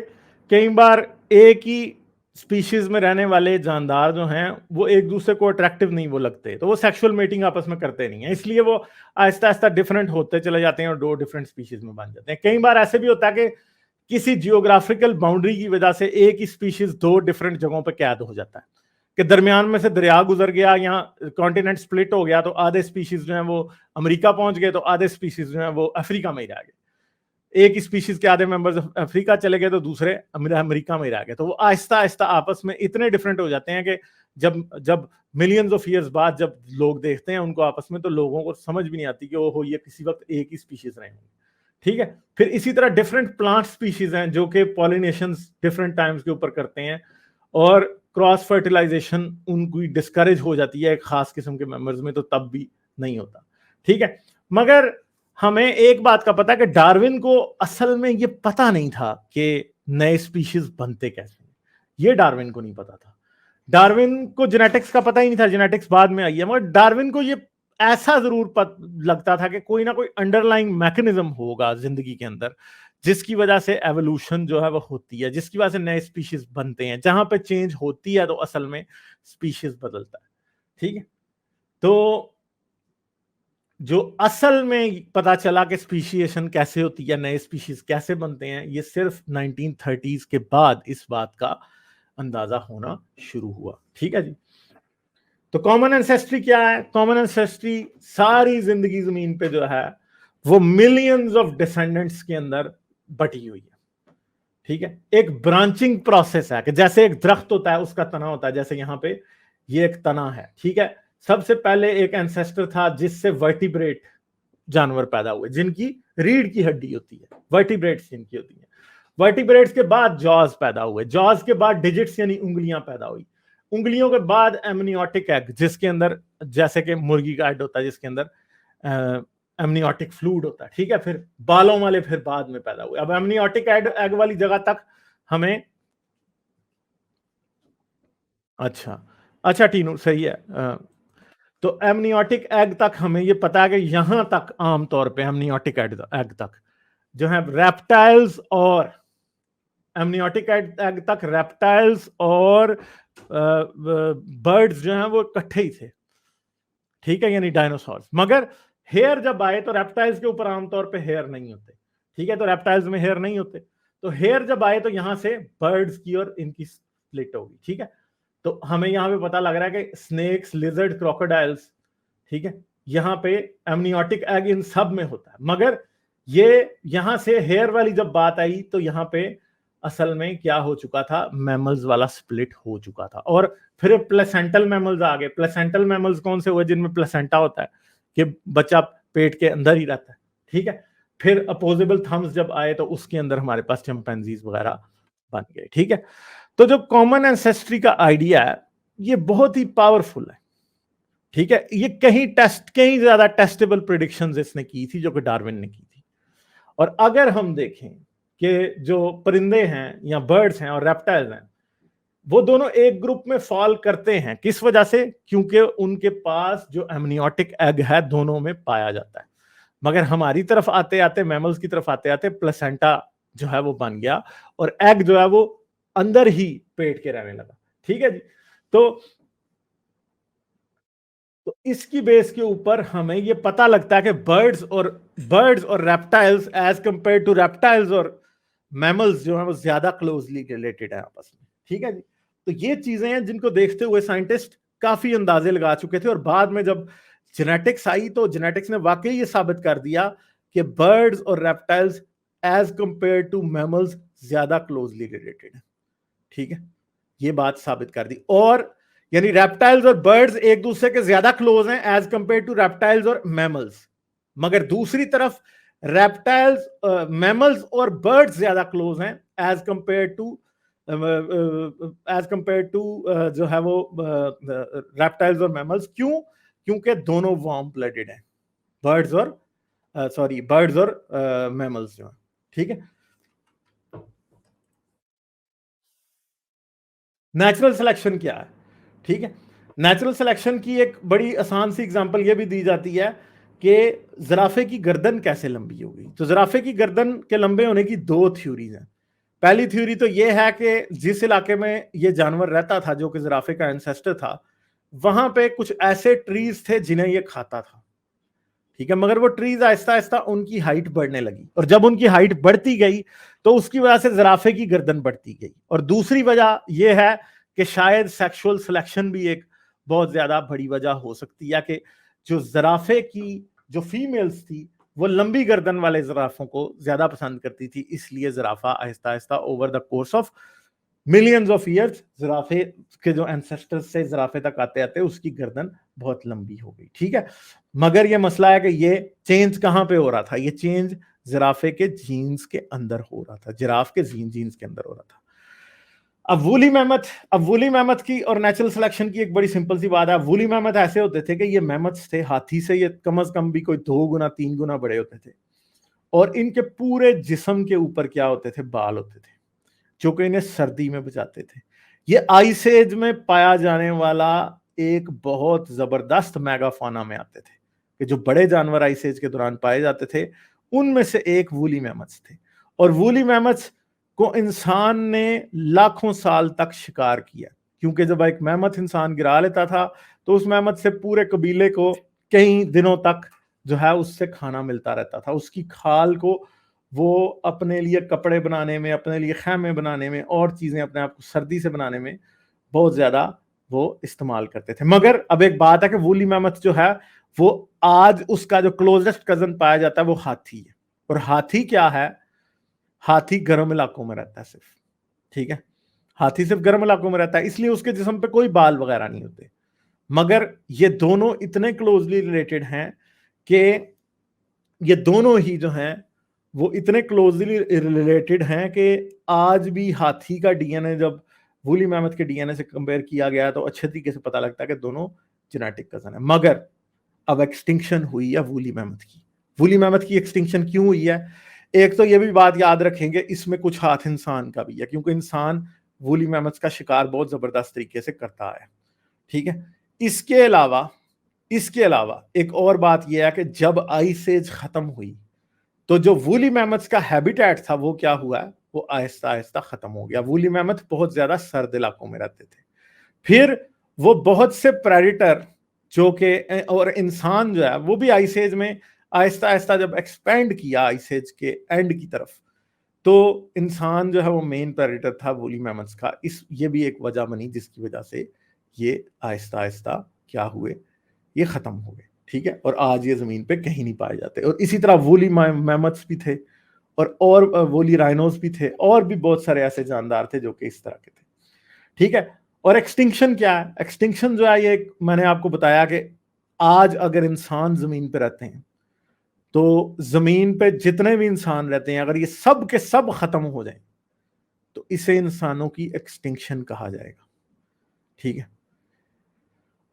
कई बार एक ही स्पीशीज में रहने वाले जानदार जो हैं वो एक दूसरे को अट्रैक्टिव नहीं वो लगते, तो वो सेक्सुअल मेटिंग आपस में करते नहीं है, इसलिए वो आहिस्ता आहिस्ता डिफरेंट होते चले जाते हैं और 2 डिफरेंट स्पीशीज में बन जाते हैं। कई बार ऐसे भी होता है कि किसी जियोग्राफिकल बाउंड्री की वजह से एक ही स्पीशीज 2 डिफरेंट जगहों पर कैद हो जाता है, कि दरमियान में से दरिया गुजर गया, यहाँ कॉन्टिनेंट स्प्लिट हो गया, तो आधे स्पीशीज जो है वो अमेरिका पहुंच गए, तो आधे स्पीशीज जो है वो अफ्रीका में ही रह गए। एक ही स्पीशीज के आधे मेंबर्स अफ्रीका चले गए तो दूसरे अमेरिका में रह गए। तो वो आहिस्ता आहिस्ता आपस में इतने डिफरेंट हो जाते हैं कि जब जब मिलियंस ऑफ ईयर्स बाद जब लोग देखते हैं उनको आपस में, तो लोगों को समझ भी नहीं आती कि ओहो ये किसी वक्त एक ही स्पीशीज रहे होंगे, ठीक है। फिर इसी तरह डिफरेंट प्लांट स्पीशीज हैं जो कि पॉलिनेशन डिफरेंट टाइम्स के ऊपर करते हैं, और क्रॉस फर्टिलाइजेशन उनकी डिस्करेज हो जाती है एक खास किस्म के मेंबर्स में, तो तब भी नहीं होता, ठीक है। मगर हमें एक बात का पता है कि डार्विन को असल में ये पता नहीं था कि नए स्पीशीज बनते कैसे, ये डार्विन को नहीं पता था। डार्विन को जेनेटिक्स का पता ही नहीं था, जेनेटिक्स बाद में आई है, मगर डार्विन को ये ऐसा जरूर लगता था कि कोई ना कोई अंडरलाइंग मैकेनिज्म होगा जिंदगी के अंदर जिसकी वजह से एवोल्यूशन जो है वो होती है, जिसकी वजह से नए स्पीशीज बनते हैं। जहां पे चेंज होती है तो असल में स्पीशीज बदलता है, ठीक है। तो जो असल में पता चला कि स्पीशिएशन कैसे होती है, नए स्पीशीज कैसे बनते हैं, ये सिर्फ 1930s के बाद इस बात का अंदाजा होना शुरू हुआ, ठीक है जी। तो कॉमन एंसेस्ट्री क्या है? कॉमन एंसेस्ट्री सारी जिंदगी जमीन पे जो है वो मिलियंस ऑफ डिसेंडेंट्स के अंदर बटी हुई है, ठीक है। एक ब्रांचिंग प्रोसेस है कि जैसे एक दरख्त होता है उसका तना होता है, जैसे यहां पे ये एक तना है, ठीक है। सबसे पहले एक एंसेस्टर था जिससे वर्टिब्रेट जानवर पैदा हुए, जिनकी रीढ़ की हड्डी होती है, वर्टिब्रेट्स जिनकी होती है। वर्टिब्रेट्स के बाद जॉज पैदा हुए, जॉज के बाद डिजिट्स यानी उंगलियां पैदा हुई, उंगलियों के बाद एमनियोटिक एग, जिसके अंदर जैसे कि मुर्गी का एग होता है जिसके अंदर एमनियोटिक फ्लूइड होता है, ठीक है। फिर बालों वाले फिर बाद में पैदा हुए। अब एमनियोटिक एग वाली जगह तक हमें, अच्छा अच्छा टीनू सही है। तो एमनियोटिक एग तक हमें ये पता है कि यहां तक आमतौर पे एमनियोटिक एग तक जो है रेप्टाइल्स और एमनियोटिक एग तक रेप्टाइल्स और बर्ड्स जो हैं वो इकट्ठे ही थे, ठीक है, यानी डायनासोर्स। मगर हेयर जब आए तो रेप्टाइल्स के ऊपर आमतौर पे हेयर नहीं होते, ठीक है, तो रेप्टाइल्स में हेयर नहीं होते। तो हेयर जब आए तो यहां से बर्ड्स की और इनकी स्प्लिट होगी, ठीक है। तो हमें यहां पे पता लग रहा है कि स्नेक्स, लिजर्ड, क्रोकोडाइल्स, ठीक है, यहाँ पे एमनियोटिक एग इन सब में होता है। मगर ये यहां से हेयर वाली जब बात आई तो यहाँ पे असल में क्या हो चुका था, मैमल्स वाला स्प्लिट हो चुका था। और फिर प्लेसेंटल मैमल्स आ गए। प्लेसेंटल मैमल्स कौन से हुए? जिनमें प्लेसेंटा होता है कि बच्चा पेट के अंदर ही रहता है, ठीक है। फिर अपोजेबल थम्स जब आए तो उसके अंदर हमारे पास चिंपैंजीज वगैरह बन गए, ठीक है। तो जो कॉमन एंसेस्ट्री का आइडिया है ये बहुत ही पावरफुल है, ठीक है। ये कहीं ज्यादा टेस्टेबल प्रिडिक्शंस इसने की थी जो कि डार्विन ने की थी। और अगर हम देखें कि जो परिंदे हैं या बर्ड्स हैं और रेप्टाइल्स हैं वो दोनों एक ग्रुप में फॉल करते हैं। किस वजह से? क्योंकि उनके पास जो एमनियोटिक एग है दोनों में पाया जाता है। मगर हमारी तरफ आते आते, मैमल्स की तरफ आते आते प्लेसेंटा जो है वो बन गया और एग जो है वो अंदर ही पेट के रहने लगा, ठीक है जी। तो इसकी बेस के ऊपर हमें ये पता लगता है कि बर्ड्स और reptiles as compare to reptiles और मैमल्स जो है वो ज्यादा क्लोजली रिलेटेड है आपस में, ठीक है जी। तो ये चीजें हैं जिनको देखते हुए साइंटिस्ट काफी अंदाजे लगा चुके थे। और बाद में जब जेनेटिक्स आई तो जेनेटिक्स ने वाकई ये साबित कर दिया कि बर्ड्स और reptiles as compare to mammals ज्यादा क्लोजली रिलेटेड है, ठीक है। ये बात साबित कर दी। और यानी रेप्टाइल्स और बर्ड्स एक दूसरे के ज्यादा क्लोज हैं एज कंपेयर टू रेप्टाइल्स और मैमल्स। मगर दूसरी तरफ रेप्टाइल्स, मैमल्स और बर्ड्स ज्यादा क्लोज हैं एज कंपेयर टू जो है वो रेप्टाइल्स और मैमल्स। क्यों? क्योंकि दोनों वार्म ब्लडेड हैं, बर्ड्स और मैमल्स जो है, ठीक है। नेचुरल सिलेक्शन क्या है, ठीक है। नेचुरल सिलेक्शन की एक बड़ी आसान सी एग्जांपल ये भी दी जाती है कि जराफे की गर्दन कैसे लंबी हो गई। तो जराफे की गर्दन के लंबे होने की दो थ्योरीज हैं। पहली थ्योरी तो ये है कि जिस इलाके में ये जानवर रहता था जो कि जराफे का एंसेस्टर था वहां पे कुछ ऐसे ट्रीज थे जिन्हें ये खाता था, ठीक है। मगर वो ट्रीज आहिस्ता आहिस्ता उनकी हाइट बढ़ने लगी और जब उनकी हाइट बढ़ती गई तो उसकी वजह से जराफे की गर्दन बढ़ती गई। और दूसरी वजह यह है कि शायद सेक्सुअल सिलेक्शन भी एक बहुत ज्यादा बड़ी वजह हो सकती है कि जो जराफे की जो फीमेल्स थी वो लंबी गर्दन वाले जराफों को ज्यादा पसंद करती थी, इसलिए जराफा आहिस्ता आहिस्ता over the course of millions of years जराफे के जो एंसेस्टर्स से जराफे तक आते आते उसकी गर्दन बहुत लंबी हो गई, ठीक है। मगर ये मसला है कि ये चेंज कहां पे हो रहा था? ये चेंज जिराफे के जीन्स के अंदर हो रहा था, जिराफ के जीन्स के अंदर हो रहा था। अब वूली मैमथ की और नेचुरल सिलेक्शन की एक बड़ी सिंपल सी बात है। वूली मैमथ ऐसे होते थे कि ये मैमथ्स थे, हाथी से ये कम से कम भी कोई 2 गुना 3 गुना बड़े होते थे और इनके पूरे जिस्म के ऊपर क्या होते थे? बाल होते थे जो कि इन्हें सर्दी में बचाते थे। ये आइस एज में पाया जाने वाला एक बहुत जबरदस्त मेगाफाना में आते थे कि जो बड़े जानवर आइस एज के दौरान पाए जाते थे उनमें से एक वूली मैमथ्स थे। और वूली मैमथ्स को इंसान ने लाखों साल तक शिकार किया, क्योंकि जब एक मैमथ इंसान गिरा लेता था तो उस मैमथ से पूरे कबीले को कई दिनों तक जो है उससे खाना मिलता रहता था। उसकी खाल को वो अपने लिए कपड़े बनाने में, अपने लिए खैमे बनाने में और चीजें अपने आप को सर्दी से बनाने में बहुत ज्यादा वो इस्तेमाल करते थे। मगर अब एक बात है कि वूली मैमथ जो है वो आज उसका जो क्लोजेस्ट कजन पाया जाता है वो हाथी है। और हाथी क्या है? हाथी गर्म इलाकों में रहता है सिर्फ, ठीक है। हाथी सिर्फ गर्म इलाकों में रहता है, इसलिए उसके जिस्म पे कोई बाल वगैरह नहीं होते। मगर ये दोनों इतने क्लोजली रिलेटेड हैं कि ये दोनों ही जो हैं वो इतने क्लोजली रिलेटेड हैं कि आज भी हाथी का डीएनए जब वूली मैमथ के डीएनए से कंपेयर किया गया तो अच्छे तरीके से पता लगता है कि दोनों जेनेटिक कजन है। मगर अब एक्सटिंक्शन हुई है वूली मैमथ की। वूली मैमथ की एक्सटिंक्शन क्यों हुई है? एक तो ये भी बात याद रखेंगे इसमें कुछ हाथ इंसान का भी है, क्योंकि इंसान वूली मैमथ का शिकार बहुत जबरदस्त तरीके से करता है, ठीक है। इसके अलावा एक और बात यह है कि जब आइस एज खत्म हुई तो जो वूली मैमथ्स का हैबिटेट था वो क्या हुआ? वो आहिस्ता आहिस्ता खत्म हो गया। वूली मैमथ बहुत ज्यादा सर्द इलाकों में रहते थे। फिर वो बहुत से प्रेडिटर जो कि और इंसान जो है वो भी आइस एज में आहिस्ता आहिस्ता जब एक्सपेंड किया आइस एज के एंड की तरफ तो इंसान जो है वो मेन प्रेडिटर था वूली मैमथ्स का। ये भी एक वजह बनी जिसकी वजह से ये आहिस्ता आहिस्ता क्या हुए? ये खत्म हो गए, ठीक है, और आज ये जमीन पे कहीं नहीं पाए जाते। और इसी तरह वोली मैमथ्स भी थे, और वोली राइनोस भी थे, और भी बहुत सारे ऐसे जानदार थे जो कि इस तरह के थे। ठीक है, और एक्सटिंक्शन क्या है? एक्सटिंक्शन जो है, ये मैंने आपको बताया कि आज अगर इंसान जमीन पे रहते हैं तो जमीन पे जितने भी इंसान रहते हैं, अगर ये सब के सब खत्म हो जाएं तो इसे इंसानों की एक्सटिंक्शन कहा जाएगा। ठीक है,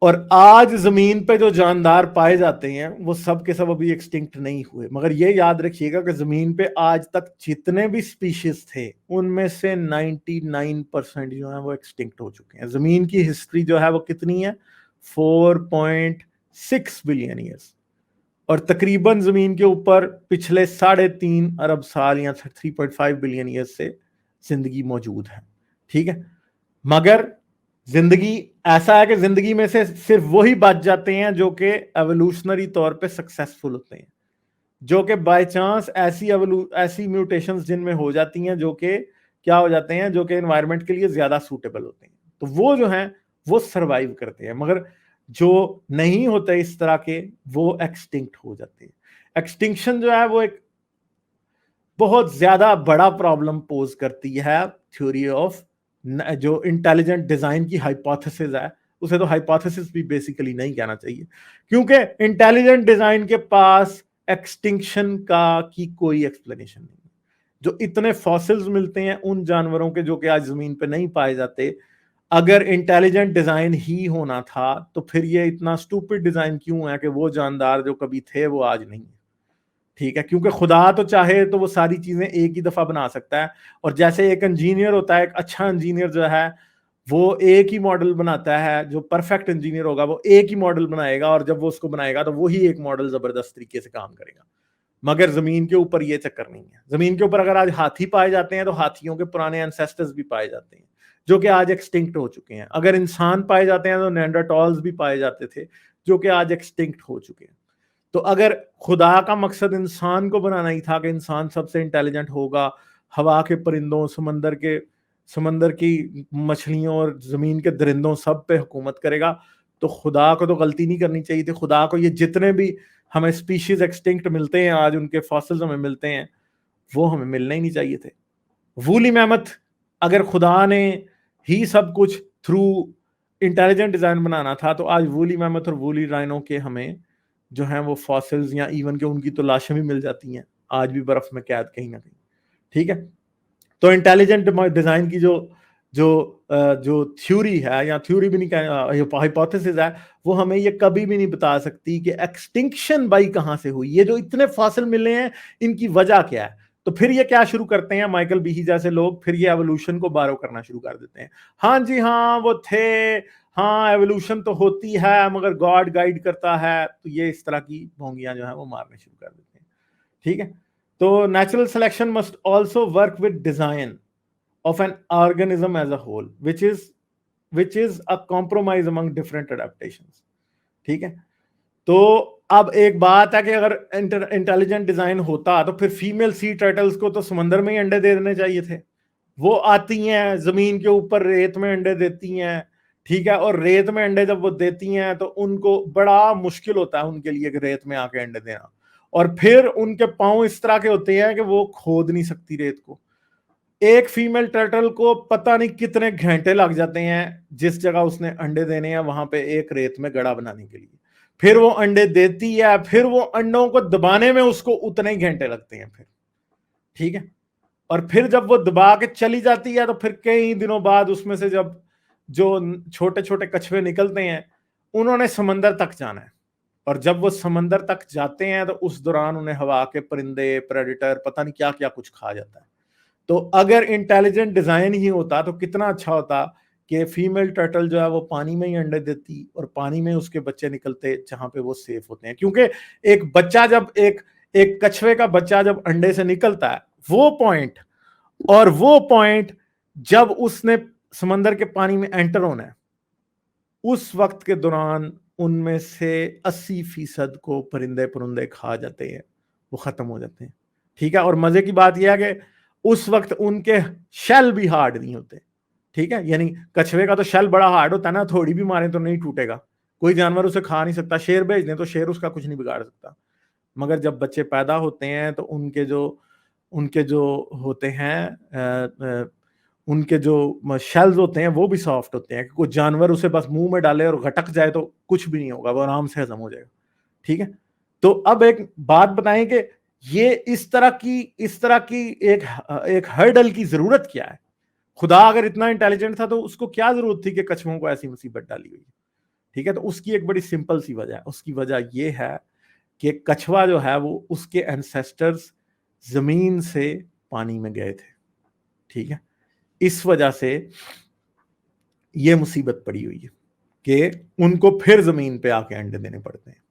और आज जमीन पे जो जानदार पाए जाते हैं वो सब के सब अभी एक्सटिंक्ट नहीं हुए, मगर ये याद रखिएगा कि जमीन पे आज तक जितने भी स्पीशीज थे उनमें से 99% जो है वो एक्सटिंक्ट हो चुके हैं। जमीन की हिस्ट्री जो है वो कितनी है? 4.6 बिलियन ईयर्स, और तकरीबन जमीन के ऊपर पिछले 3.5 अरब साल या 3.5 बिलियन ईयर्स से जिंदगी मौजूद है। ठीक है, मगर जिंदगी ऐसा है कि जिंदगी में से सिर्फ वही बच जाते हैं जो कि एवोल्यूशनरी तौर पे सक्सेसफुल होते हैं, जो कि बाय चांस ऐसी म्यूटेशंस जिनमें हो जाती हैं जो कि क्या हो जाते हैं, जो कि एनवायरनमेंट के लिए ज्यादा सूटेबल होते हैं, तो वो जो हैं वो सरवाइव करते हैं। मगर जो नहीं होते इस तरह के, वो एक्सटिंक्ट हो जाते हैं। एक्सटिंक्शन जो है वो एक बहुत ज्यादा बड़ा प्रॉब्लम पोज करती है थ्योरी ऑफ जो इंटेलिजेंट डिजाइन की हाइपोथेसिस है, उसे तो हाइपोथेसिस भी बेसिकली नहीं कहना चाहिए, क्योंकि इंटेलिजेंट डिजाइन के पास एक्सटिंक्शन की कोई एक्सप्लेनेशन नहीं है। जो इतने फॉसिल्स मिलते हैं उन जानवरों के जो कि आज जमीन पे नहीं पाए जाते, अगर इंटेलिजेंट डिजाइन ही होना था तो फिर ये इतना स्टूपिड डिजाइन क्यों है कि वो जानदार जो कभी थे वो आज नहीं है। ठीक है, क्योंकि खुदा तो चाहे तो वो सारी चीजें एक ही दफा बना सकता है, और जैसे एक इंजीनियर होता है, एक अच्छा इंजीनियर जो है वो एक ही मॉडल बनाता है, जो परफेक्ट इंजीनियर होगा वो एक ही मॉडल बनाएगा, और जब वो उसको बनाएगा तो वही एक मॉडल जबरदस्त तरीके से काम करेगा। मगर जमीन के ऊपर ये चक्कर नहीं है। जमीन के ऊपर अगर आज हाथी पाए जाते हैं तो हाथियों के पुराने एंसेस्टर्स भी पाए जाते हैं जो कि आज एक्सटिंक्ट हो चुके हैं। अगर इंसान पाए जाते हैं तो नेंडरटॉल्स भी पाए जाते थे जो कि आज एक्सटिंक्ट हो चुके हैं। तो अगर खुदा का मकसद इंसान को बनाना ही था कि इंसान सबसे इंटेलिजेंट होगा, हवा के परिंदों, समंदर की मछलियों और जमीन के दरिंदों सब पे हुकूमत करेगा, तो खुदा को तो गलती नहीं करनी चाहिए थी। खुदा को ये जितने भी हमें स्पीशीज एक्सटिंक्ट मिलते हैं आज, उनके फॉसिल्स हमें मिलते हैं, वो हमें मिलने ही नहीं चाहिए थे। वूली मैमथ, अगर खुदा ने ही सब कुछ थ्रू इंटेलिजेंट डिजाइन बनाना था तो आज वूली मैमथ और वूली राइनो के हमें जो हैं वो फॉसिल्स या इवन के उनकी तो लाशें भी मिल जाती हैं आज भी बर्फ में कैद कहीं ना कहीं। ठीक है, तो इंटेलिजेंट डिजाइन की जो थ्योरी है, या थ्योरी भी नहीं, हाइपोथेसिस है, वो हमें ये कभी भी नहीं बता सकती कि एक्सटिंक्शन बाई कहां से हुई। ये जो इतने फॉसिल मिले हैं इनकी वजह क्या है? तो फिर ये क्या शुरू करते हैं माइकल बीही जैसे लोग, फिर ये एवोल्यूशन को बारो करना शुरू कर देते हैं। हाँ जी हाँ वो थे, हाँ एवोल्यूशन तो होती है मगर गॉड गाइड करता है, तो ये इस तरह की भोंगियां जो है वो मारने शुरू कर देते हैं। ठीक है, तो natural selection must also work with design of an organism as a whole, which is a compromise among different adaptations. ठीक है, तो अब एक बात है कि अगर इंटेलिजेंट डिजाइन होता तो फिर फीमेल सी टर्टल्स को तो समंदर में ही अंडे दे देने चाहिए थे। वो आती हैं जमीन के ऊपर, रेत में अंडे देती हैं। ठीक है, और रेत में अंडे जब वो देती हैं तो उनको बड़ा मुश्किल होता है उनके लिए कि रेत में आके अंडे देना, और फिर उनके पांव इस तरह के होते हैं कि वो खोद नहीं सकती रेत को। एक फीमेल टर्टल को पता नहीं कितने घंटे लग जाते हैं जिस जगह उसने अंडे देने हैं वहां पे एक रेत में गड़ा बनाने के लिए, फिर वो अंडे देती है, फिर वो अंडों को दबाने में उसको उतने ही घंटे लगते हैं फिर। ठीक है, और फिर जब वो दबा के चली जाती है तो फिर कई दिनों बाद उसमें से जब जो छोटे छोटे कछुए निकलते हैं उन्होंने समंदर तक जाना है, और जब वो समंदर तक जाते हैं तो उस दौरान उन्हें हवा के परिंदे, प्रेडेटर, पता नहीं क्या क्या कुछ खा जाता है। तो अगर इंटेलिजेंट डिजाइन ही होता तो कितना अच्छा होता कि फीमेल टर्टल जो है वो पानी में ही अंडे देती और पानी में उसके बच्चे निकलते जहां पे वो सेफ होते हैं। क्योंकि एक बच्चा जब एक कछुए का बच्चा जब अंडे से निकलता है, वो पॉइंट जब उसने समंदर के पानी में एंटर होना है, उस वक्त के दौरान उनमें से 80% को परिंदे खा जाते हैं, वो खत्म हो जाते हैं। ठीक है, और मजे की बात यह है कि उस वक्त उनके शेल भी हार्ड नहीं होते। ठीक है, यानी कछुए का तो शेल बड़ा हार्ड होता है ना, थोड़ी भी मारे तो नहीं टूटेगा, कोई जानवर उसे खा नहीं सकता, शेर भेज दें तो शेर उसका कुछ नहीं बिगाड़ सकता। मगर जब बच्चे पैदा होते हैं तो उनके जो होते हैं उनके जो शेल्स होते हैं वो भी सॉफ्ट होते हैं, कोई जानवर उसे बस मुंह में डाले और घटक जाए तो कुछ भी नहीं होगा, वो आराम से हजम हो जाएगा। ठीक है, तो अब एक बात बताएं कि ये इस तरह की एक हर्डल की जरूरत क्या है? खुदा अगर इतना इंटेलिजेंट था तो उसको क्या जरूरत थी कि कछुओं को ऐसी मुसीबत डाली हुई? ठीक है, तो उसकी एक बड़ी सिंपल सी वजह है। उसकी वजह यह है कि कछुआ जो है वो उसके एंसेस्टर्स जमीन से पानी में गए थे। ठीक है, इस वजह से ये मुसीबत पड़ी हुई है कि उनको फिर जमीन पे आके अंडे देने पड़ते हैं।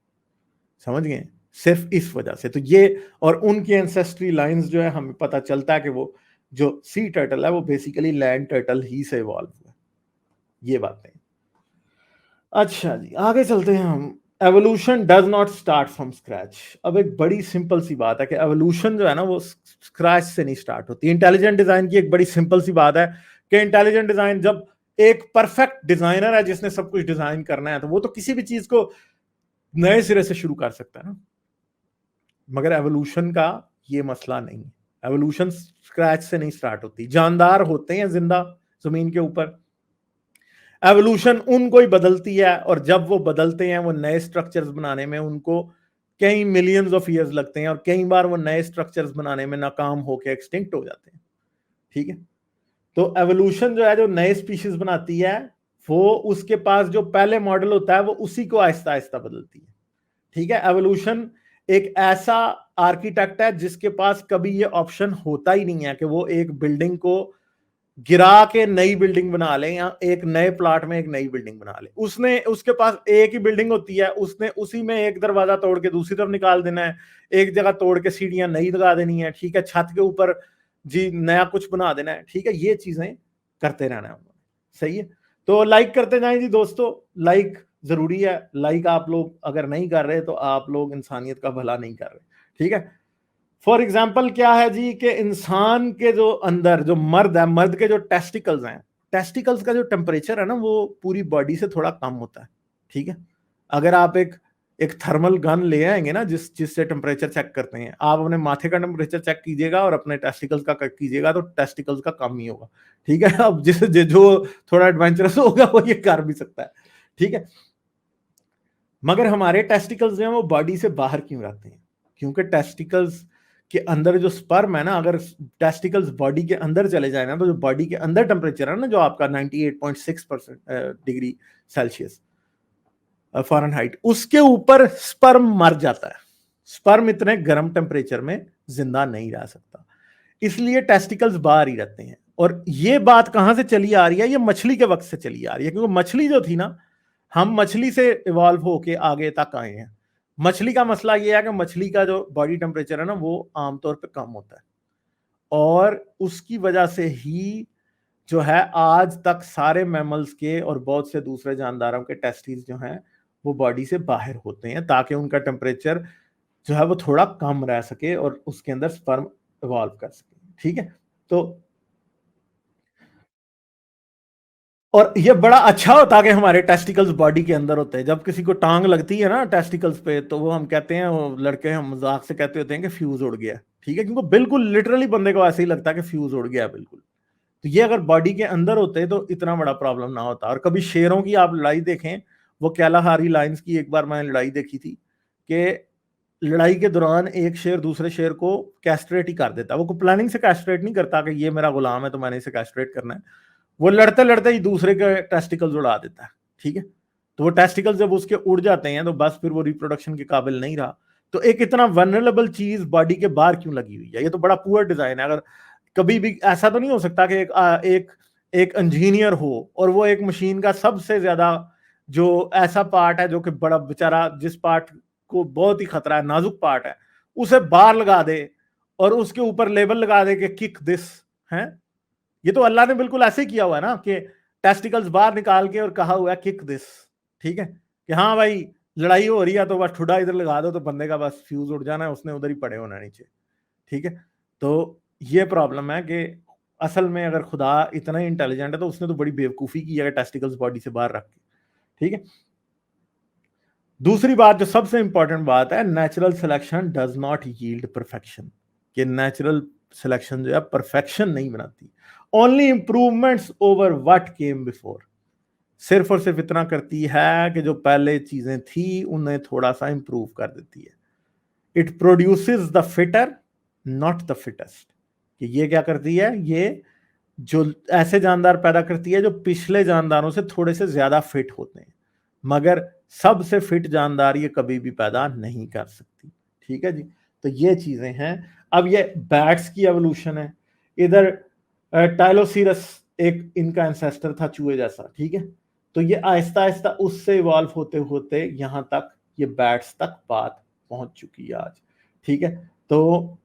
समझ गए? सिर्फ इस वजह से। तो ये और उनकी एंसेस्ट्री लाइंस जो है हमें पता चलता है कि वो जो सी टर्टल है वो बेसिकली लैंड टर्टल ही से इवॉल्व हुआ। ये बातें। अच्छा जी, आगे चलते हैं हम। Evolution does not start from scratch. अब एक बड़ी सिंपल सी बात है कि एवोल्यूशन जो है ना वो स्क्रैच से नहीं स्टार्ट होती। इंटेलिजेंट डिजाइन की एक बड़ी सिंपल सी बात है कि इंटेलिजेंट डिजाइन, जब एक परफेक्ट डिजाइनर है जिसने सब कुछ डिजाइन करना है तो वो तो किसी भी चीज को नए सिरे से शुरू कर सकता है ना। मगर एवोल्यूशन का ये मसला नहीं है। एवोल्यूशन स्क्रैच से नहीं स्टार्ट होती। जानदार होते हैं जिंदा जमीन के ऊपर, एवोल्यूशन उनको ही बदलती है, और जब वो बदलते हैं वो नए स्ट्रक्चर्स बनाने में उनको कई मिलियंस ऑफ ईयर्स लगते हैं, और कई बार वो नए स्ट्रक्चर्स बनाने में नाकाम होकर एक्सटिंक्ट हो जाते हैं। ठीक है, तो एवोल्यूशन जो है जो नए स्पीशीज बनाती है वो उसके पास जो पहले मॉडल होता है वो उसी को आहिस्ता आहिस्ता बदलती है। ठीक है, एवोल्यूशन एक ऐसा आर्किटेक्ट है जिसके पास कभी ये ऑप्शन होता ही नहीं है कि वो एक बिल्डिंग को गिरा के नई बिल्डिंग बना ले या एक नए प्लाट में एक नई बिल्डिंग बना ले। उसके पास एक ही बिल्डिंग होती है, उसने उसी में एक दरवाजा तोड़ के दूसरी तरफ निकाल देना है, एक जगह तोड़ के सीढ़ियां नई लगा देनी है। ठीक है, छत के ऊपर जी नया कुछ बना देना है। ठीक है, ये चीजें करते रहना है। सही है, तो लाइक करते जाएं जी दोस्तों, लाइक जरूरी है। लाइक आप लोग अगर नहीं कर रहे तो आप लोग इंसानियत का भला नहीं कर रहे। ठीक है, फॉर एग्जाम्पल क्या है जी कि इंसान के जो अंदर जो मर्द है, मर्द के जो टेस्टिकल्स हैं, टेस्टिकल्स का जो टेम्परेचर है ना वो पूरी बॉडी से थोड़ा कम होता है। ठीक है, अगर आप एक थर्मल गन ले आएंगे ना जिससे टेम्परेचर चेक करते हैं, आप अपने माथे का टेम्परेचर चेक कीजिएगा और अपने टेस्टिकल्स का कीजिएगा तो टेस्टिकल्स का कम ही होगा। ठीक है, अब जो थोड़ा एडवेंचरस होगा वो ये कर भी सकता है। ठीक है, मगर हमारे टेस्टिकल्स जो हैं वो बॉडी से बाहर क्यों रहते हैं? क्योंकि टेस्टिकल्स के अंदर जो स्पर्म है ना, अगर टेस्टिकल्स बॉडी के अंदर चले जाए ना तो जो बॉडी के अंदर टेम्परेचर है ना जो आपका 98.6% डिग्री सेल्सियस फ़ारेनहाइट, उसके ऊपर स्पर्म मर जाता है। स्पर्म इतने गर्म टेम्परेचर में जिंदा नहीं रह सकता, इसलिए टेस्टिकल्स बाहर ही रहते हैं। और ये बात कहां से चली आ रही है? ये मछली के वक्त से चली आ रही है, क्योंकि मछली जो थी ना, हम मछली से इवॉल्व होके आगे तक आए हैं। मछली का मसला ये है कि मछली का जो बॉडी टेम्परेचर है ना वो आमतौर पे कम होता है, और उसकी वजह से ही जो है आज तक सारे मैमल्स के और बहुत से दूसरे जानदारों के टेस्टिस जो हैं वो बॉडी से बाहर होते हैं ताकि उनका टेम्परेचर जो है वो थोड़ा कम रह सके और उसके अंदर स्पर्म इवॉल्व कर सके। ठीक है, तो और ये बड़ा अच्छा होता है कि हमारे टेस्टिकल्स बॉडी के अंदर होते हैं। जब किसी को टांग लगती है ना टेस्टिकल्स पे तो वो हम कहते हैं, वो लड़के हम मजाक से कहते होते हैं कि फ्यूज उड़ गया। ठीक है, क्योंकि बिल्कुल लिटरली बंदे को ऐसे ही लगता है कि फ्यूज उड़ गया बिल्कुल। तो ये अगर बॉडी के अंदर होते तो इतना बड़ा प्रॉब्लम ना होता। और कभी शेरों की आप लड़ाई देखें, वो कैलाहारी लाइंस की एक बार मैंने लड़ाई देखी थी कि लड़ाई के दौरान एक शेर दूसरे शेर को कैस्ट्रेट ही कर देता। वो प्लानिंग से कैस्ट्रेट नहीं करता कि ये मेरा गुलाम है तो मैंने इसे कैस्ट्रेट करना है, वो लड़ते लड़ते ही दूसरे के टेस्टिकल्स उड़ा देता है। ठीक है, तो वो टेस्टिकल्स जब उसके उड़ जाते हैं तो बस फिर वो रिप्रोडक्शन के काबिल नहीं रहा। तो एक इतना वनरेबल चीज बॉडी के बाहर क्यों लगी हुई है? ये तो बड़ा पुअर डिजाइन है। अगर कभी भी ऐसा तो नहीं हो सकता कि एक इंजीनियर हो और वो एक मशीन का सबसे ज्यादा जो ऐसा पार्ट है जो कि बड़ा बेचारा, जिस पार्ट को बहुत ही खतरा है, नाजुक पार्ट है, उसे बाहर लगा दे और उसके ऊपर लेबल लगा दे कि किक दिस है। ये तो अल्लाह ने बिल्कुल ऐसे ही किया हुआ है ना कि टेस्टिकल्स बाहर निकाल के और कहा हुआ है किक दिस। ठीक है, कि हाँ भाई लड़ाई हो रही है तो बस ठुडा इधर लगा दो तो बंदे का बस फ्यूज उड़ जाना है, उसने उधर ही पड़े होना नीचे। ठीक है, तो ये प्रॉब्लम है कि असल में अगर खुदा इतना ही इंटेलिजेंट है तो उसने तो बड़ी बेवकूफ़ी की है टेस्टिकल्स बॉडी से बाहर रख के। ठीक है, दूसरी बात जो सबसे इंपॉर्टेंट बात है, natural selection does not yield perfection, कि नेचुरल सिलेक्शन जो है परफेक्शन नहीं बनाती, only improvements over what came before, सिर्फ और सिर्फ इतना करती है कि जो पहले चीजें थी उन्हें थोड़ा सा इंप्रूव कर देती है। It produces the fitter not the fittest, कि ये क्या करती है, ये जो ऐसे जानदार पैदा करती है जो पिछले जानदारों से थोड़े से ज्यादा फिट होते हैं, मगर सबसे फिट जानदार ये कभी भी पैदा नहीं कर सकती। ठीक है जी, तो ये चीजें हैं। अब ये बैट्स की एवोल्यूशन है, इधर टाइलोसीरस एक इनका एंसेस्टर था चूहे जैसा, ठीक है, तो ये आहिस्ता आहिस्ता उससे इवॉल्व होते होते यहां तक ये बैट्स तक बात पहुंच चुकी है आज। ठीक है, तो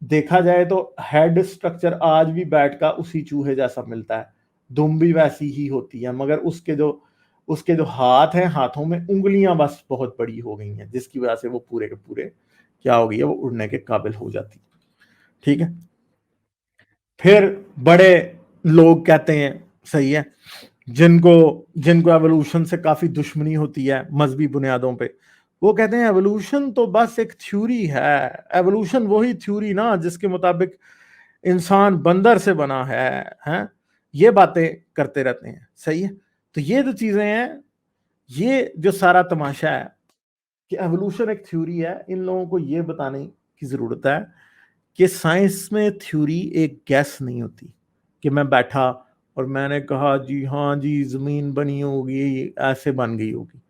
देखा जाए तो हेड स्ट्रक्चर आज भी बैट का उसी चूहे जैसा मिलता है, दुम भी वैसी ही होती है, मगर उसके जो हाथ हैं, हाथों में उंगलियां बस बहुत बड़ी हो गई हैं, जिसकी वजह से वो पूरे के पूरे क्या हो गई है, वो उड़ने के काबिल हो जाती है। ठीक है, फिर बड़े लोग कहते हैं, सही है, जिनको जिनको एवोल्यूशन से काफी दुश्मनी होती है मजहबी बुनियादों पे, वो कहते हैं एवोल्यूशन तो बस एक थ्योरी है, एवोल्यूशन वही थ्योरी ना जिसके मुताबिक इंसान बंदर से बना है, ये बातें करते रहते हैं। सही है, तो ये जो चीजें हैं, ये जो सारा तमाशा है कि एवोल्यूशन एक थ्योरी है, इन लोगों को ये बताने की जरूरत है कि साइंस में थ्योरी एक गैस नहीं होती कि मैं बैठा और मैंने कहा जी हाँ जी जमीन बनी होगी ऐसे बन गई होगी,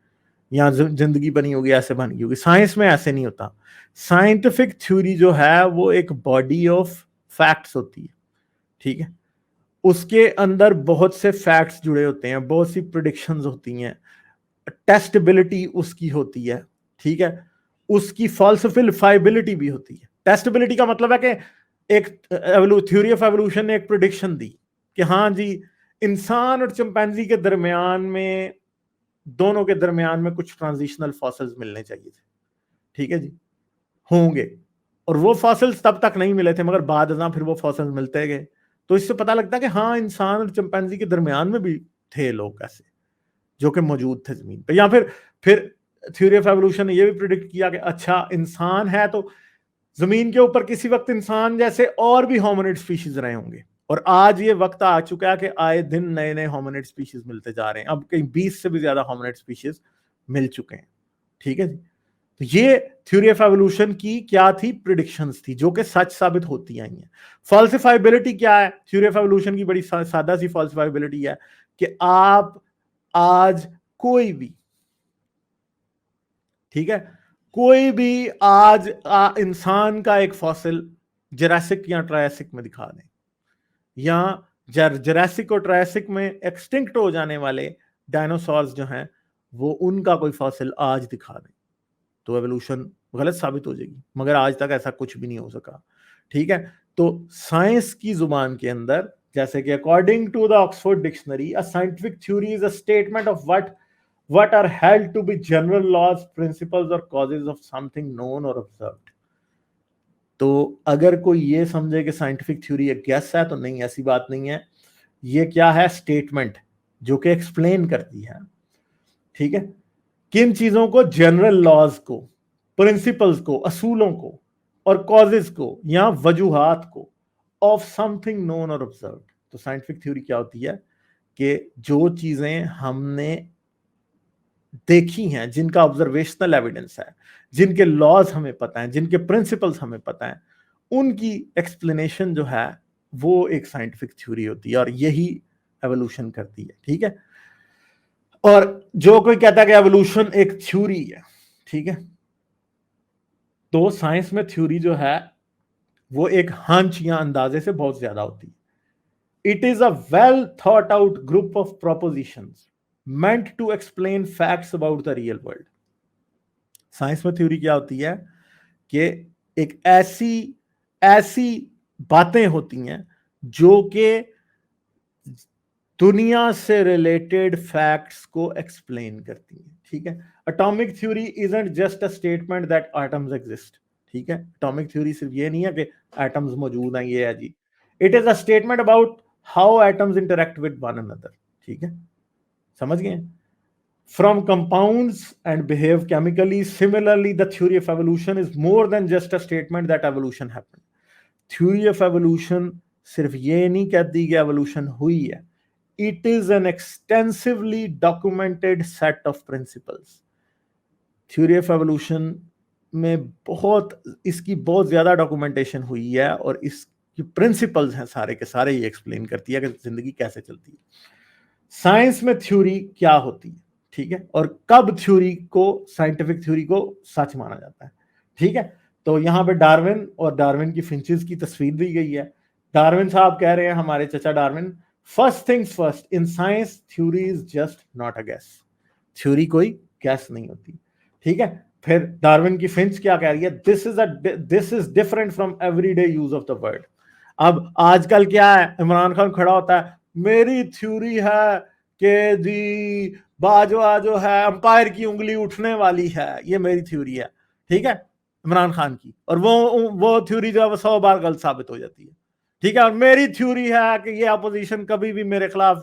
या जिंदगी बनी होगी ऐसे बन गई होगी। साइंस में ऐसे नहीं होता। साइंटिफिक थ्योरी जो है वो एक बॉडी ऑफ फैक्ट्स होती है। ठीक है, उसके अंदर बहुत से फैक्ट्स जुड़े होते हैं, बहुत सी प्रिडिक्शंस होती हैं, टेस्टेबिलिटी उसकी होती है। ठीक है, उसकी फॉल्सिफाइबिलिटी भी होती है। टेस्टेबिलिटी का मतलब है कि एक थ्योरी ऑफ एवोल्यूशन ने एक प्रिडिक्शन दी कि हाँ जी इंसान और चिंपैंजी के दरमियान में, दोनों के दरमियान में कुछ ट्रांजिशनल फॉसिल्स मिलने चाहिए थे। ठीक है जी, होंगे, और वो फॉसिल्स तब तक नहीं मिले थे, मगर बाद में फिर वो फॉसिल्स मिलते गए। तो इससे पता लगता है कि हाँ इंसान और चिंपैंजी के दरमियान में भी थे लोग ऐसे जो कि मौजूद थे जमीन पे। या फिर थ्योरी ऑफ एवोल्यूशन ने यह भी प्रिडिक्ट किया कि अच्छा इंसान है तो जमीन के ऊपर किसी वक्त इंसान जैसे और भी होमिनिड स्पीशीज रहे होंगे, और आज ये वक्त आ चुका है कि आए दिन नए नए होमिनिड स्पीशीज मिलते जा रहे हैं। अब कहीं 20 से भी ज्यादा होमिनिड स्पीशीज मिल चुके हैं। ठीक है जी, तो ये थ्योरी ऑफ एवोल्यूशन की क्या थी, प्रिडिक्शंस थी जो कि सच साबित होती आई हैं। फॉल्सिफाइबिलिटी क्या है, थ्योरी ऑफ एवोल्यूशन की बड़ी सादा सी फॉल्सिफाइबिलिटी है कि आप आज कोई भी, ठीक है, कोई भी आज इंसान का एक फॉसिल जरासिक या ट्रायसिक में दिखा दें, या जरासिक और ट्रायसिक में एक्सटिंक्ट हो जाने वाले डायनासोर्स जो हैं वो उनका कोई फॉसिल आज दिखा दें, तो एवोल्यूशन गलत साबित हो जाएगी। मगर आज तक ऐसा कुछ भी नहीं हो सका। ठीक है, तो साइंस की जुबान के अंदर, जैसे कि according to the Oxford dictionary, a scientific theory is a statement of what are held to be general laws, principles or causes of something known or observed। तो अगर कोई ये समझे कि साइंटिफिक थ्योरी एक गैस है, तो नहीं, ऐसी बात नहीं है। ये क्या है, स्टेटमेंट जो कि एक्सप्लेन करती है, ठीक है, किन चीजों को, जनरल लॉज को, प्रिंसिपल्स को, असूलों को, और कॉजेज को या वजूहात को, ऑफ समथिंग नोन और ऑब्जर्व। तो साइंटिफिक थ्योरी क्या होती है कि जो चीजें हमने देखी हैं, जिनका ऑब्जर्वेशनल एविडेंस है, जिनके लॉज हमें पता है, जिनके प्रिंसिपल्स हमें पता है, उनकी एक्सप्लेनेशन जो है वो एक साइंटिफिक थ्योरी होती है, और यही एवोल्यूशन करती है। ठीक है, और जो कोई कहता है कि एवोल्यूशन एक थ्योरी है, ठीक है, तो साइंस में थ्योरी जो है वो एक हंच या अंदाजे से बहुत ज्यादा होती है। It is a well thought out group of propositions meant to explain facts about the real world। Science में थ्योरी क्या होती है कि एक ऐसी ऐसी बातें होती हैं जो कि दुनिया से रिलेटेड फैक्ट्स को एक्सप्लेन करती हैं। ठीक है, atomic theory isn't just a statement that atoms exist. ठीक है, एटॉमिक थ्योरी सिर्फ ये नहीं है कि एटम्स मौजूद हैं, ये है जी। It is a statement about how atoms interact with one another. ठीक है, समझ गए? from compounds and behave chemically. Similarly, the theory of evolution is more than just a statement that evolution happened. Theory of evolution सिर्फ ये नहीं कहती कि evolution हुई है. It is an extensively documented set of principles. Theory of evolution में इसकी बहुत ज्यादा डॉक्यूमेंटेशन हुई है और इसकी प्रिंसिपल्स हैं सारे के सारे ये एक्सप्लेन करती है कि जिंदगी कैसे चलती है. साइंस में थ्योरी क्या होती है, ठीक है, और कब थ्योरी को, साइंटिफिक थ्योरी को सच माना जाता है, ठीक है. तो यहाँ पे डार्विन और डार्विन की फिंचेस की तस्वीर दी गई है. डार्विन साहब कह रहे हैं, हमारे चचा Darwin, first things first, in science theory is just not a gas. Theory कोई गैस नहीं होती, ठीक है. फिर डार्विन की फिंच क्या कह रही है, this is different from everyday use of the word. अब आजकल क्या है, इमरान खान खड़ा होता है, मेरी थ्योरी है कि जी बाजवा जो है अंपायर की उंगली उठने वाली है, ये मेरी थ्योरी है, ठीक है, इमरान खान की. और वो थ्योरी जो है वो 100 बार गलत साबित हो जाती है, ठीक है. और मेरी थ्योरी है कि ये अपोजिशन कभी भी मेरे खिलाफ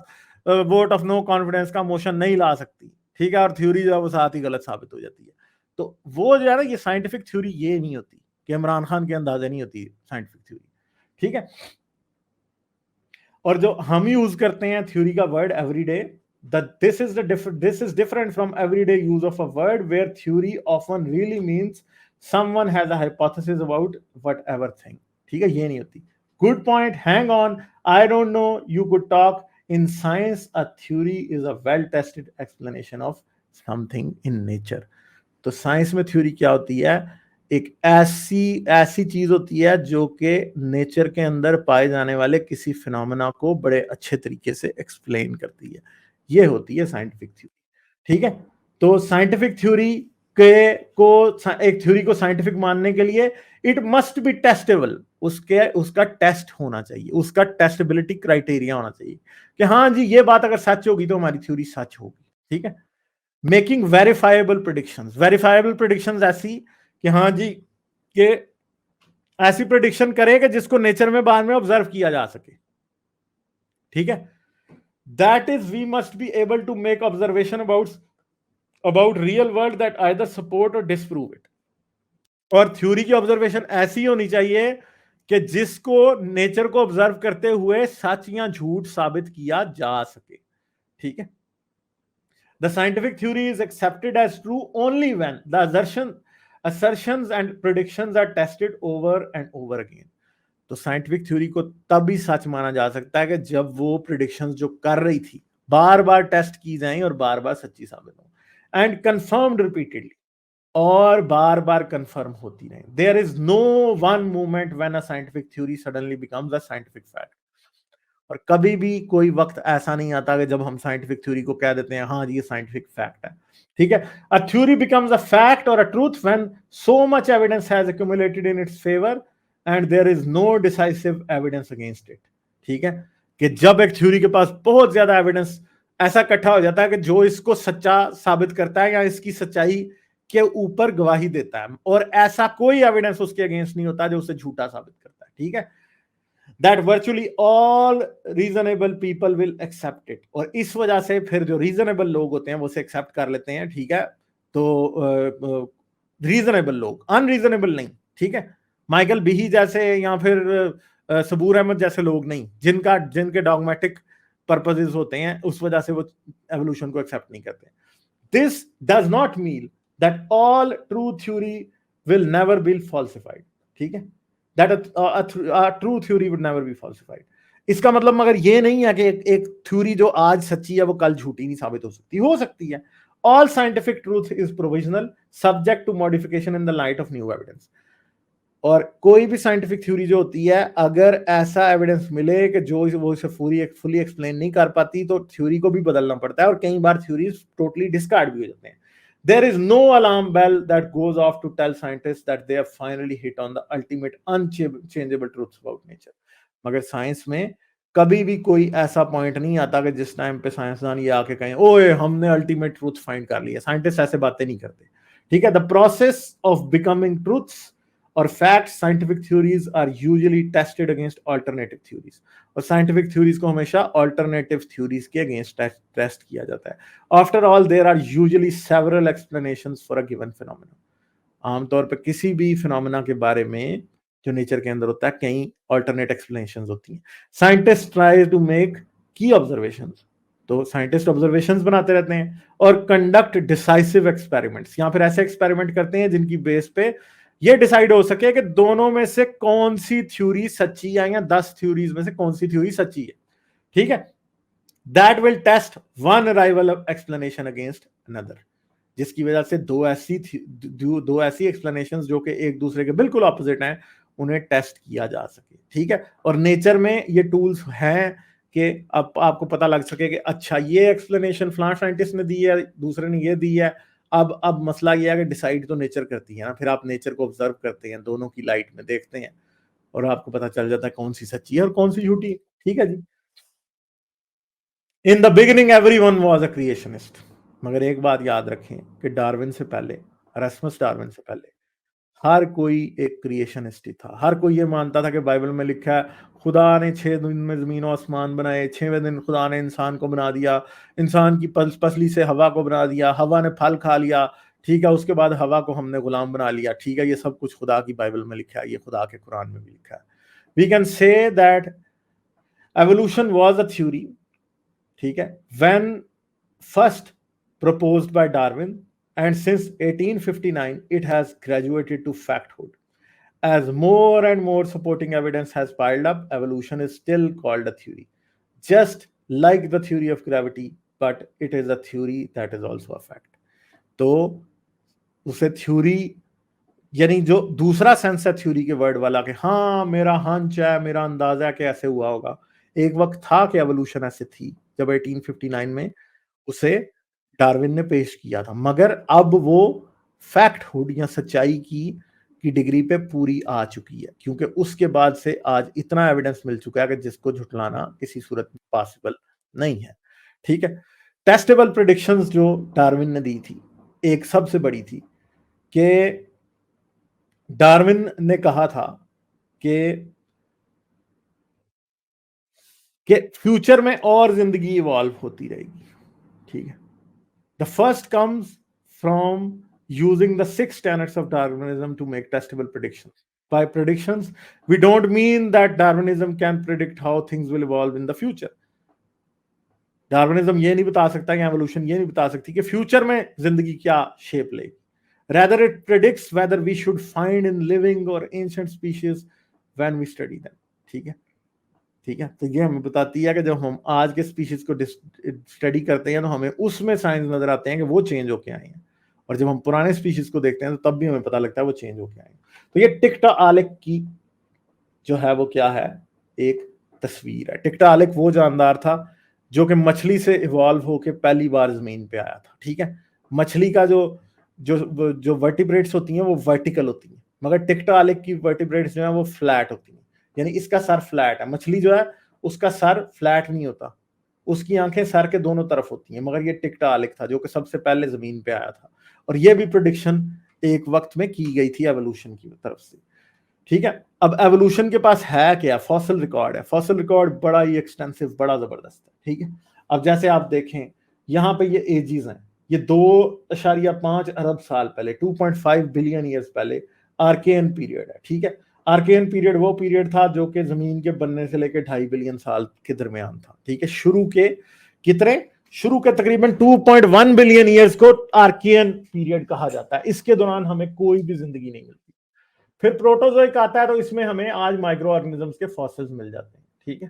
वोट ऑफ नो कॉन्फिडेंस का मोशन नहीं ला सकती, ठीक है. और थ्योरी जो है वो साथ ही गलत साबित हो जाती है. तो वो जो है ना, ये साइंटिफिक थ्योरी ये नहीं होती कि इमरान खान के अंदाजे नहीं होती साइंटिफिक थ्योरी, ठीक है. और जो हम यूज करते हैं थ्योरी का word everyday, this is different from everyday use of a word where theory often really means someone has a hypothesis about whatever thing, ठीक है, ये नहीं होती. Good point, hang on, I don't know, you could talk. In science, a theory is a well-tested explanation of something in nature. तो science में theory क्या होती है, एक ऐसी चीज होती है जो कि नेचर के अंदर पाए जाने वाले किसी फिनोमेना को बड़े अच्छे तरीके से एक्सप्लेन करती है. ये होती है साइंटिफिक थ्योरी, ठीक है. तो साइंटिफिक थ्योरी एक थ्योरी को साइंटिफिक मानने के लिए इट मस्ट बी टेस्टेबल, उसका टेस्ट होना चाहिए, उसका टेस्टेबिलिटी क्राइटेरिया होना चाहिए कि हाँ जी ये बात अगर सच होगी तो हमारी थ्योरी सच होगी, ठीक है. मेकिंग वेरीफाइबल प्रिडिक्शंस ऐसी कि हाँ जी कि ऐसी प्रिडिक्शन करे कि जिसको नेचर में बाद में ऑब्जर्व किया जा सके, ठीक है. That is we must be able to make observation about real world that either support और डिसप्रूव इट. और थ्योरी की ऑब्जर्वेशन ऐसी होनी चाहिए कि जिसको नेचर को ऑब्जर्व करते हुए सच या झूठ साबित किया जा सके, ठीक है. The scientific theory is accepted as true only when the assertions and predictions are tested over and over again. तो साइंटिफिक थ्योरी को तभी सच माना जा सकता है कि जब वो प्रिडिक्शंस जो कर रही थी बार बार टेस्ट की जाएं और बार बार सच्ची साबित हो, एंड कंफर्म्ड रिपीटेडली, और बार बार कंफर्म होती रहे. There is no one moment when a scientific theory suddenly becomes a scientific fact. और कभी भी कोई वक्त ऐसा नहीं आता कि जब हम साइंटिफिक थ्योरी को कह देते हैं हाँ जी ये साइंटिफिक फैक्ट है, ठीक है. A theory becomes a fact और a truth when so much evidence has accumulated in its favour and there is no decisive evidence against it, ठीक है. कि जब एक थ्योरी के पास बहुत ज्यादा एविडेंस ऐसा इकट्ठा हो जाता है कि जो इसको सच्चा साबित करता है या इसकी सच्चाई के ऊपर गवाही देता है, और ऐसा कोई एविडेंस उसके अगेंस्ट नहीं होता जो उसे झूठा साबित करता है, ठीक है. That virtually all reasonable people will accept it. और इस वजह से फिर जो reasonable लोग होते हैं वो उसे accept कर लेते हैं, ठीक है. तो reasonable लोग, unreasonable नहीं, ठीक है. माइकल बीही जैसे या फिर सबूर अहमद जैसे लोग नहीं, जिनके डॉगमेटिक पर्पसेस होते हैं, उस वजह से वो एवोल्यूशन को एक्सेप्ट नहीं करते. This does not mean that all true theory will never be falsified, ठीक है. That a true theory would never be falsified. इसका मतलब मगर ये नहीं है कि एक थ्योरी जो आज सच्ची है वो कल झूठी नहीं साबित हो सकती है. All scientific truth is provisional, subject to modification in the light of new evidence. और कोई भी साइंटिफिक थ्योरी जो होती है, अगर ऐसा एविडेंस मिले कि जो वो इसे फुली एक्सप्लेन नहीं कर पाती, तो थ्योरी को भी बदलना पड़ता है, और कई बार थ्योरीज टोटली डिस्कार्ड भी हो जाते हैं. There is no alarm bell that goes off to tell scientists that they have finally hit on the ultimate unchangeable truths about nature. मगर साइंस में कभी भी कोई ऐसा पॉइंट नहीं आता कि जिस टाइम पे साइंसदान ये आके कहें ओए हमने अल्टीमेट ट्रूथ फाइंड कर लिया. साइंटिस्ट ऐसे बातें नहीं करते, ठीक है. The process of becoming truths और fact scientific theories are usually tested against alternative theories, और साइंटिफिक थ्योरीज को हमेशा अल्टरनेटिव थ्योरीज के अगेंस्ट टेस्ट किया जाता है. After all there are usually several explanations for a given phenomena. आमतौर पर किसी भी फिनोमेना के बारे में जो नेचर के अंदर होता है कई अल्टरनेट एक्सप्लेनेशंस होती हैं. साइंटिस्ट ट्राई टू मेक की ऑब्जर्वेशंस, तो साइंटिस्ट ऑब्जर्वेशंस बनाते रहते हैं और कंडक्ट डिसाइसिव एक्सपेरिमेंट्स, या फिर ऐसे एक्सपेरिमेंट करते हैं जिनकी बेस पे ये डिसाइड हो सके कि दोनों में से कौन सी थ्योरी सच्ची है या 10 थ्योरीज में से कौन सी थ्योरी सच्ची है. ठीक है, that will test one rival explanation against another, जिसकी वजह से दो ऐसी एक्सप्लेनेशंस जो कि एक दूसरे के बिल्कुल ऑपोजिट हैं उन्हें टेस्ट किया जा सके. ठीक है, और नेचर में ये टूल्स हैं कि अब आपको पता लग सके कि अच्छा ये एक्सप्लेनेशन फलां साइंटिस्ट ने दी है, दूसरे ने ये दी है. अब मसला ये है कि डिसाइड तो नेचर करती है ना, फिर आप नेचर को ऑब्जर्व करते हैं, दोनों की लाइट में देखते हैं और आपको पता चल जाता है कौन सी सच्ची है और कौन सी झूठी है. ठीक है जी. In the beginning everyone was a creationist. मगर एक बात याद रखें कि डार्विन से पहले, एरस्मस डार्विन से पहले हर कोई एक क्रिएशनिस्ट ही था. हर कोई ये मानता था कि बाइबल में लिखा है खुदा ने 6 दिन में जमीन और आसमान बनाए, 6वें दिन खुदा ने इंसान को बना दिया, इंसान की पसली से हवा को बना दिया, हवा ने फल खा लिया. ठीक है, उसके बाद हवा को हमने गुलाम बना लिया. ठीक है, ये सब कुछ खुदा की बाइबल में लिखा है, ये खुदा के कुरान में भी लिखा है. We can say that evolution was a theory. ठीक है, when first proposed by Darwin, and since 1859 it has graduated to facthood. As more and more supporting evidence has piled up, evolution is still called a theory, just like the theory of gravity, but it is a theory that is also a fact. तो उसे theory यानी जो दूसरा sense है theory के word वाला कि हाँ मेरा हंच है, मेरा अंदाजा है कि ऐसे हुआ होगा. एक वक्त था कि एवोल्यूशन ऐसे थी जब 1859 में उसे डार्विन ने पेश किया था, मगर अब वो फैक्टहुड या सच्चाई की डिग्री पे पूरी आ चुकी है, क्योंकि उसके बाद से आज इतना एविडेंस मिल चुका है कि जिसको झुटलाना किसी सूरत में पॉसिबल नहीं है. ठीक है, टेस्टेबल प्रेडिक्शंस जो डार्विन ने दी थी, एक सबसे बड़ी थी कि डार्विन ने कहा था कि फ्यूचर में और जिंदगी इवॉल्व होती रहेगी. ठीक है, the first comes from using the 6 tenets of Darwinism to make testable predictions. By predictions, we don't mean that Darwinism can predict how things will evolve in the future. Darwinism ये नहीं बता सकता कि evolution ये नहीं बता सकती कि फ्यूचर में जिंदगी क्या शेप लेगी. Rather, it predicts whether we should find in living or ancient species when we study them. ठीक है, ठीक है, तो ये हमें बताती है कि जब हम आज के स्पीशीज को स्टडी करते हैं तो हमें उसमें साइंस नजर आते हैं कि वो चेंज होके आए हैं, और जब हम पुराने स्पीशीज को देखते हैं तो तब भी हमें पता लगता है वो चेंज होके आए हैं. तो ये टिक्टालेक की जो है वो क्या है, एक तस्वीर है. टिक्टालेक वो जानदार था जो कि मछली से इवॉल्व होके पहली बार जमीन पे आया था. ठीक है, मछली का जो जो जो वर्टिब्रेट्स होती हैं वो वर्टिकल होती हैं, मगर टिक्टालेक की वर्टिब्रेट्स जो है वो फ्लैट होती हैं. यानी इसका सर फ्लैट है. मछली जो है उसका सर फ्लैट नहीं होता, उसकी आंखें सर के दोनों तरफ होती हैं, मगर ये टिक्टालेक था जो कि सबसे पहले जमीन पे आया था. और ये भी प्रेडिक्शन एक वक्त में की गई थी एवोल्यूशन की तरफ से. ठीक है, अब एवोल्यूशन के पास है क्या, फॉसिल रिकॉर्ड है. फॉसिल रिकॉर्ड बड़ा ही एक्सटेंसिव, बड़ा जबरदस्त है. ठीक है, अब जैसे आप देखें यहाँ पे ये एजेस हैं, ये 2.5 अरब साल पहले, 2.5 बिलियन ईयर्स पहले आर्केन पीरियड है. ठीक है, आर्केन पीरियड वो पीरियड था जो कि जमीन के बनने से लेकर 2.5 बिलियन साल के दरमियान था. ठीक है, शुरू के तकरीबन 2.1 बिलियन ईयर्स को आर्कियन पीरियड कहा जाता है. इसके दौरान हमें कोई भी जिंदगी नहीं मिलती. फिर प्रोटोजोइक आता है तो इसमें हमें आज माइक्रो ऑर्गेनिजम्स के फॉसिल्स मिल जाते हैं. ठीक है,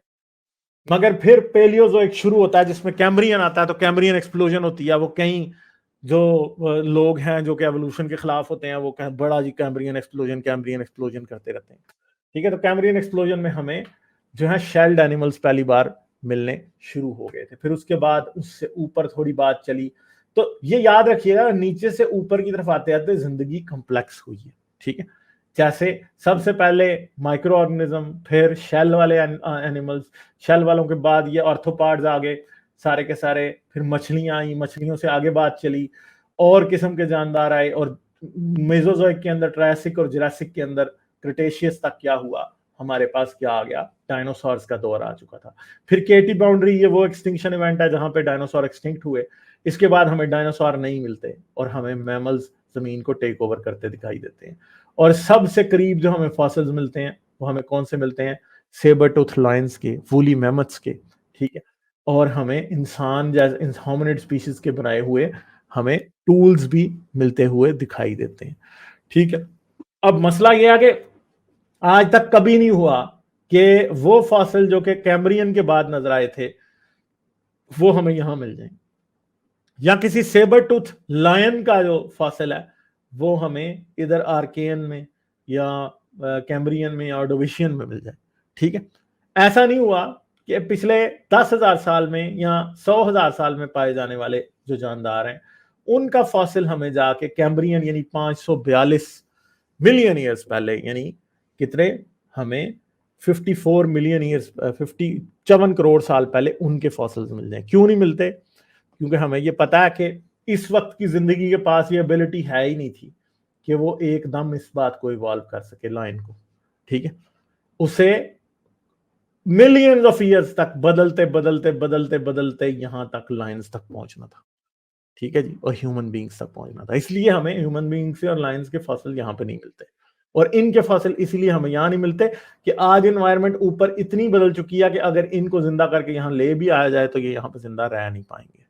मगर फिर पेलियोजोइक शुरू होता है जिसमें कैम्ब्रियन आता है. तो कैम्ब्रियन एक्सप्लोजन होती है. वो कई जो लोग हैं जो कि एवोल्यूशन के खिलाफ होते हैं वो बड़ा जी कैम्ब्रियन एक्सप्लोजन करते रहते हैं. ठीक है, तो कैम्ब्रियन एक्सप्लोजन में हमें जो है शेल्ड एनिमल्स पहली बार मिलने शुरू हो गए थे. फिर उसके बाद उससे ऊपर थोड़ी बात चली. तो ये याद रखिएगा, नीचे से ऊपर की तरफ आते आते जिंदगी कॉम्प्लेक्स हुई है. ठीक है, जैसे सबसे पहले माइक्रो ऑर्गेनिज्म, फिर शेल वाले एनिमल्स, शेल वालों के बाद ये ऑर्थोपॉड्स आ गए सारे के सारे, फिर मछलियां आई, मछलियों से आगे बात चली, और किस्म के जानदार आए, और मेसोजोइक के अंदर, ट्रायसिक और जुरासिक के अंदर, क्रिटेशियस तक क्या हुआ, हमारे पास क्या आ गया, डायनासोर्स का दौर आ चुका था। फिर केटी बाउंड्री, ये वो एक्सटिंक्शन इवेंट है जहां पे डायनासोर एक्सटिंक्ट हुए। इसके बाद हमें डायनासोर नहीं मिलते और हमें मैमल्स जमीन को टेक ओवर करते दिखाई देते हैं। और सबसे करीब जो हमें फॉसिल्स मिलते हैं वो हमें कौन से मिलते हैं, सेबर टूथ लायंस के, वूली मैमथ्स के, ठीक है। और हमें इंसान जैसे होमिनिड स्पीशीज के बनाए हुए हमें टूल्स भी मिलते हुए दिखाई देते हैं, ठीक है। अब मसला यह है कि आज तक कभी नहीं हुआ कि वो फॉसिल जो कि कैम्ब्रियन के बाद नजर आए थे वो हमें यहां मिल जाए, या किसी सेबर टूथ लायन का जो फॉसिल है वो हमें इधर आर्केन में या कैम्ब्रियन में या ऑर्डोविशियन में मिल जाए, ठीक है। ऐसा नहीं हुआ कि पिछले 10,000 साल में या 100,000 साल में पाए जाने वाले जो जानदार हैं उनका फॉसिल हमें जाके कैम्ब्रियन यानी 542 मिलियन ईयर्स पहले, यानी कितने, हमें 54 मिलियन ईयर्स, 57 करोड़ साल पहले उनके फॉसिल्स मिल जाए। क्यों नहीं मिलते? क्योंकि हमें ये पता है कि इस वक्त की जिंदगी के पास ये एबिलिटी है ही नहीं थी कि वो एकदम इस बात को इवॉल्व कर सके, लाइन को, ठीक है। उसे मिलियंस ऑफ ईयर्स तक बदलते बदलते बदलते बदलते यहां तक लाइंस तक पहुंचना था, ठीक है जी, और ह्यूमन बींग्स तक पहुंचना था। इसलिए हमें ह्यूमन बींग्स और लाइंस के फॉसिल यहां पे नहीं मिलते, और इनके फॉसिल इसलिए हमें यहां नहीं मिलते कि आज एनवायरनमेंट ऊपर इतनी बदल चुकी है कि अगर इनको जिंदा करके यहां ले भी आया जाए तो ये यहां पे जिंदा रह नहीं पाएंगे।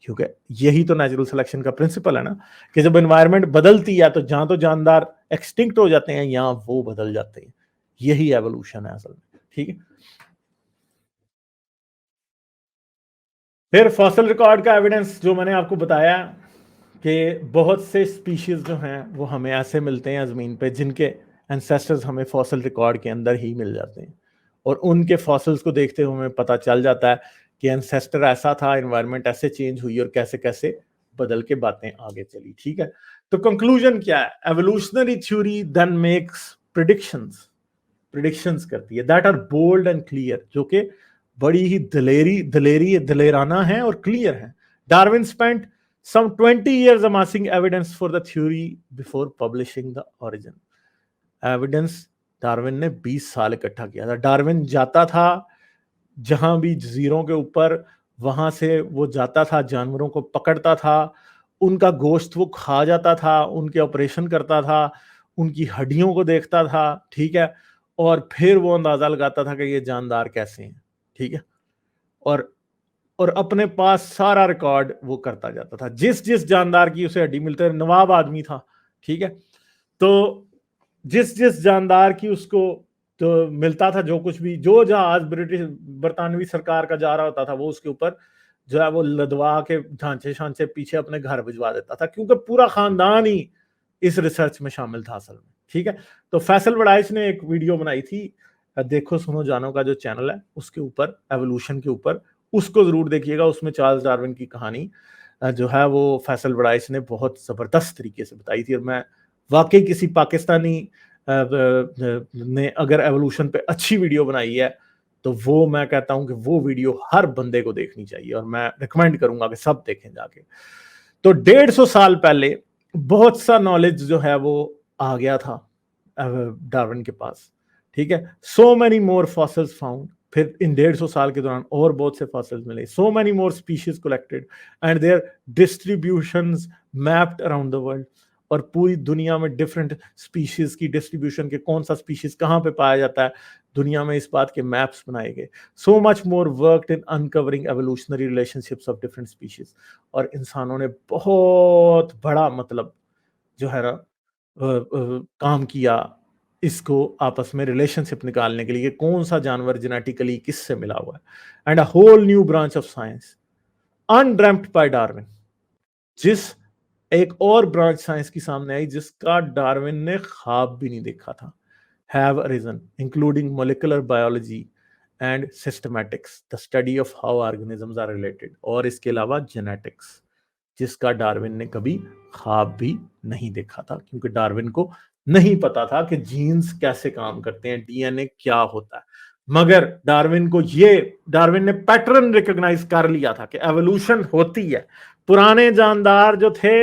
क्योंकि यही तो नेचुरल सिलेक्शन का प्रिंसिपल है ना, कि जब एनवायरनमेंट बदलती है तो जानदार एक्सटिंक्ट हो जाते हैं, यहां वो बदल जाते हैं। यही एवोल्यूशन है असल में, ठीक है। फिर फॉसिल रिकॉर्ड का एविडेंस जो मैंने आपको बताया कि बहुत से स्पीशीज जो हैं वो हमें ऐसे मिलते हैं ज़मीन पे जिनके एंसेस्टर्स हमें फॉसिल रिकॉर्ड के अंदर ही मिल जाते हैं, और उनके फॉसिल्स को देखते हुए हमें पता चल जाता है कि एंसेस्टर ऐसा था, एनवायरनमेंट ऐसे चेंज हुई और कैसे कैसे बदल के बातें आगे चली, ठीक है। तो कंक्लूजन क्या है, evolutionary theory then makes predictions करती है that are bold and clear, जो कि बड़ी ही दलेराना है और क्लियर है। Darwin spent some 20 years amassing evidence for the theory before publishing the origin. Evidence Darwin ने 20 साल इकट्ठा किया था। डार्विन जाता था जहां भी जजीरों के ऊपर, वहां से वो जाता था, जानवरों को पकड़ता था, उनका गोश्त वो खा जाता था, उनके ऑपरेशन करता था, उनकी हड्डियों को देखता था, ठीक है, और फिर वो अंदाजा लगाता था कि ये जानदार कैसे हैं, ठीक है। और अपने पास सारा रिकॉर्ड वो करता जाता था। जिस जिस जानदार की उसे हड्डी मिलते, नवाब आदमी था, ठीक है, तो जिस जिस जानदार की उसको तो मिलता था, जो कुछ भी, जो जहाज ब्रिटिश बरतानवी सरकार का जा रहा होता था वो उसके ऊपर जो है वो लदवा के ढांचे शांचे पीछे अपने घर भिजवा देता था, क्योंकि पूरा खानदान ही इस रिसर्च में शामिल था असल में, ठीक है। तो फैसल वडाइच ने एक वीडियो बनाई थी, देखो सुनो जानो का जो चैनल है उसके ऊपर, एवोल्यूशन के ऊपर, उसको जरूर देखिएगा। उसमें चार्ल्स डार्विन की कहानी जो है वो फैसल वडाइच ने बहुत जबरदस्त तरीके से बताई थी, और मैं वाकई किसी पाकिस्तानी ने अगर एवोल्यूशन पे अच्छी वीडियो बनाई है तो वो मैं कहता हूं कि वो वीडियो हर बंदे को देखनी चाहिए, और मैं रिकमेंड करूंगा कि सब देखें जाके। तो 150 साल पहले बहुत सा नॉलेज जो है वो आ गया था डार्विन के पास, ठीक है। सो मैनी मोर फॉसिल्स फाउंड, फिर इन 150 साल के दौरान और बहुत से फॉसिल्स मिले, so many more species collected and their distributions mapped around the world, और पूरी दुनिया में डिफरेंट स्पीशीज की डिस्ट्रीब्यूशन के, कौन सा स्पीशीज कहाँ पे पाया जाता है दुनिया में, इस बात के मैप्स बनाए गए। So much more worked in uncovering evolutionary relationships of different species, और इंसानों ने बहुत बड़ा मतलब जो है ना काम किया इसको आपस में रिलेशनशिप निकालने के लिए, कौन सा जानवर जेनेटिकली किससे मिला हुआ है। And a whole new branch of science undreamt by Darwin, जिस एक और ब्रांच साइंस की सामने आई जिसका डार्विन ने ख्वाब भी नहीं देखा था, have arisen including molecular biology and systematics, the study of how organisms are related, और इसके अलावा जेनेटिक्स, जिसका डार्विन ने कभी ख्वाब भी नहीं देखा था, क्योंकि डार्विन को नहीं पता था कि जीन्स कैसे काम करते हैं, डीएनए क्या होता है। मगर डार्विन ने पैटर्न रिकॉग्नाइज कर लिया था कि एवोल्यूशन होती है। पुराने जानदार जो थे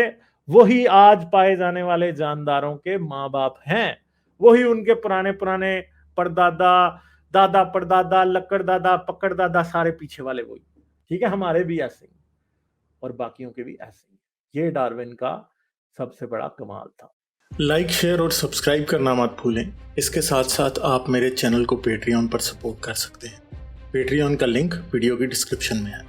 वही आज पाए जाने वाले जानदारों के माँ बाप हैं, वही उनके पुराने पुराने परदादा, दादा परदादा, लक्कड़ दादा, पकड़ दादा, सारे पीछे वाले वही। ठीक है, हमारे भी ऐसे ही और बाकियों के भी ऐसे ही। ये डार्विन का सबसे बड़ा कमाल था। लाइक, शेयर और सब्सक्राइब करना मत भूलें। इसके साथ साथ आप मेरे चैनल को पेट्रियन पर सपोर्ट कर सकते हैं। पेट्रियन का लिंक वीडियो की डिस्क्रिप्शन में है।